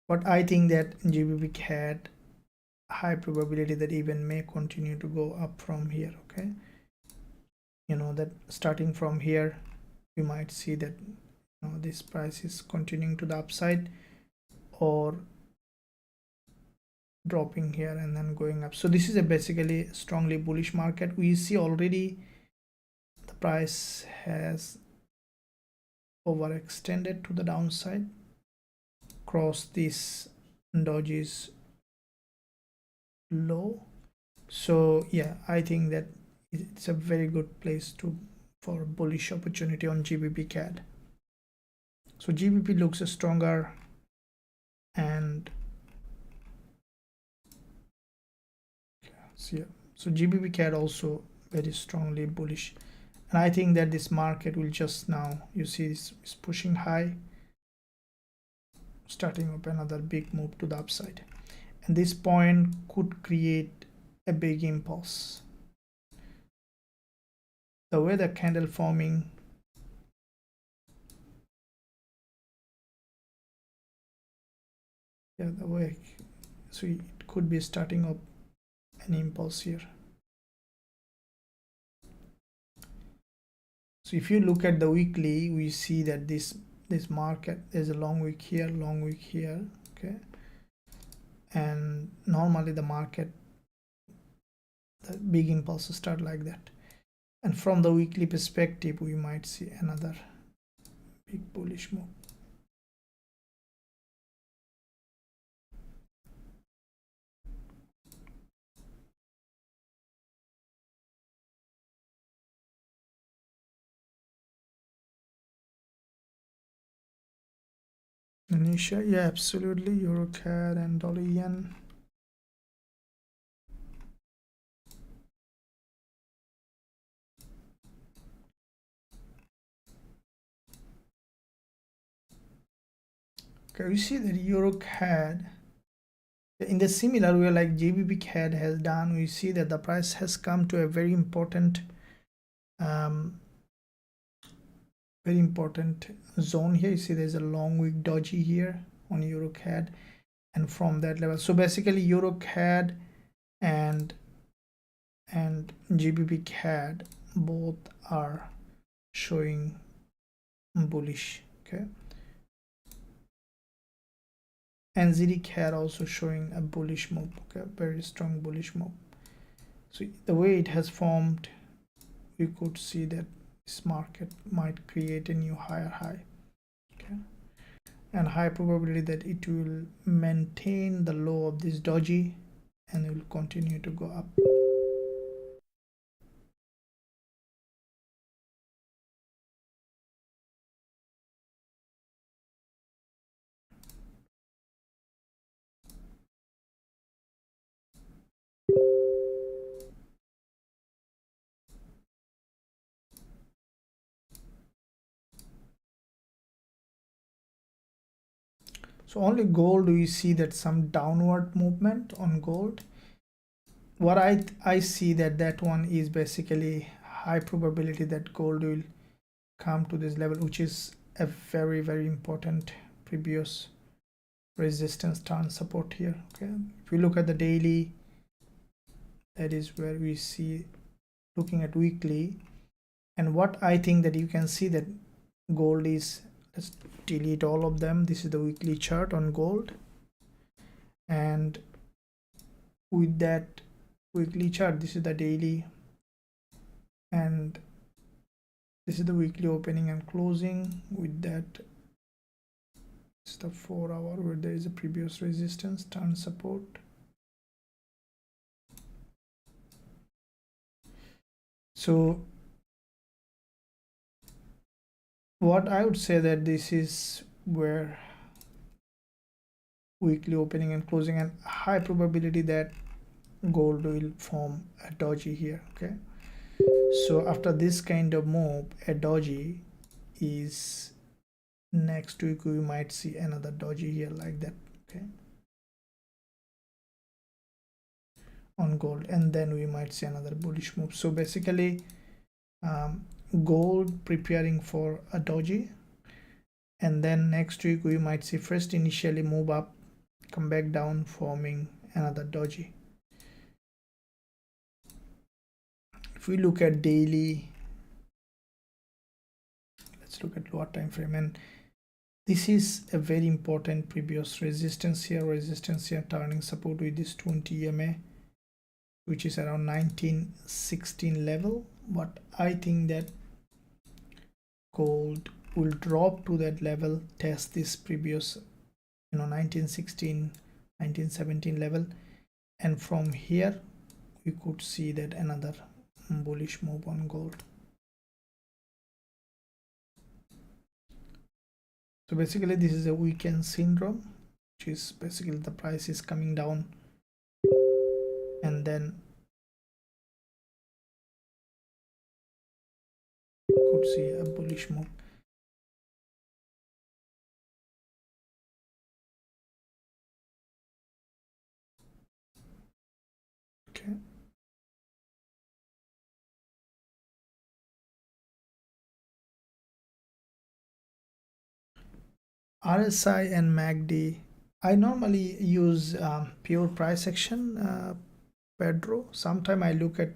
but I think that GBP had high probability that even may continue to go up from here. Okay, you know that starting from here we might see that this price is continuing to the upside or dropping here and then going up. So this is a basically strongly bullish market. We see already the price has overextended to the downside, cross this dodges low. So yeah, I think that it's a very good place to for bullish opportunity on GBP CAD. So GBP looks stronger, and so yeah, so GBP CAD also very strongly bullish, and I think that this market will just now, you see this is pushing high, starting up another big move to the upside, and this point could create a big impulse. The way the candle forming, yeah, the way, so it could be starting up an impulse here. So if you look at the weekly, we see that this market, there's a long wick here, okay, and normally the market, the big impulse start like that, and from the weekly perspective we might see another big bullish move. Indonesia, yeah, absolutely. Euro CAD and dollar yen. Okay, we see that Euro CAD in the similar way like GBP CAD has done. We see that the price has come to a very important zone here. You see there's a long wick doji here on Euro CAD, and from that level, so basically Euro CAD and GBP CAD both are showing bullish. Okay, and NZD CAD also showing a bullish move. Okay, very strong bullish move. So the way it has formed, we could see that this market might create a new higher high. Okay, and high probability that it will maintain the low of this doji and it will continue to go up. So only gold, we see that some downward movement on gold. What I see that one is basically high probability that gold will come to this level, which is a very important previous resistance turn support here. Okay, if we look at the daily, that is where we see, looking at weekly, and what I think that you can see that gold is, let's delete all of them. This is the weekly chart on gold, and with that weekly chart, this is the daily, and this is the weekly opening and closing. With that, it's the 4 hour where there is a previous resistance turn support. So what I would say that this is where weekly opening and closing, and high probability that gold will form a doji here. Okay, so after this kind of move, a doji is, next week we might see another doji here like that. Okay, on gold, and then we might see another bullish move. So basically gold preparing for a doji, and then next week we might see first initially move up, come back down, forming another doji. If we look at daily, let's look at lower time frame, and this is a very important previous resistance here, turning support with this 20 EMA, which is around 1916 level. But I think that gold will drop to that level, test this previous 1916 1917 level, and from here we could see that another bullish move on gold. So basically this is a weekend syndrome, which is basically the price is coming down and then could see a bullish move. Okay, RSI and MACD, I normally use pure price action, Pedro. Sometimes I look at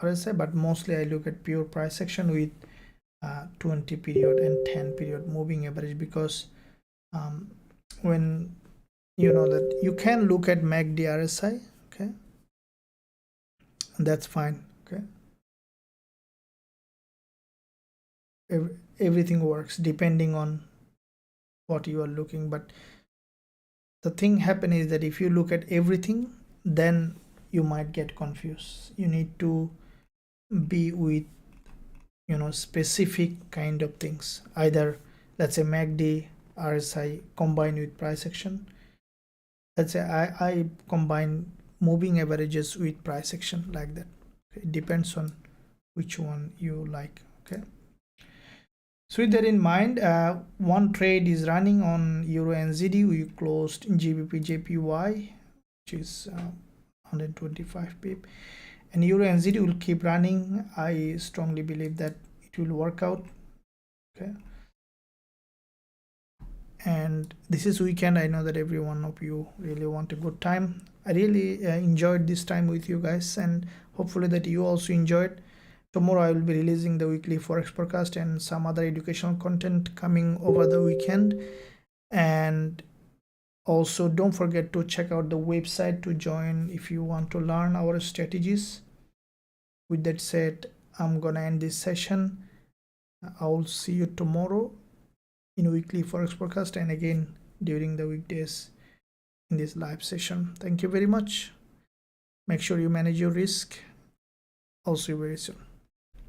RSI, but mostly I look at pure price action with 20 period and 10 period moving average, because when you know that you can look at MACD RSI, okay, that's fine. Okay, everything works depending on what you are looking, but the thing happen is that if you look at everything, then you might get confused. You need to be with specific kind of things, either let's say MACD RSI combined with price action. Let's say I combine moving averages with price action, like that. It depends on which one you like. Okay, so with that in mind, one trade is running on Euro NZD. We closed Gbpusd, which is 125 pip, and Euro NZD will keep running. I strongly believe that it will work out. Okay, and this is weekend. I know that every one of you really want a good time. I really enjoyed this time with you guys, and hopefully that you also enjoyed. Tomorrow I will be releasing the weekly Forex podcast and some other educational content coming over the weekend. And also don't forget to check out the website to join if you want to learn our strategies. With that said, I'm gonna end this session. I'll see you tomorrow in weekly Forex podcast, and again during the weekdays in this live session. Thank you very much. Make sure you manage your risk. I'll see you very soon.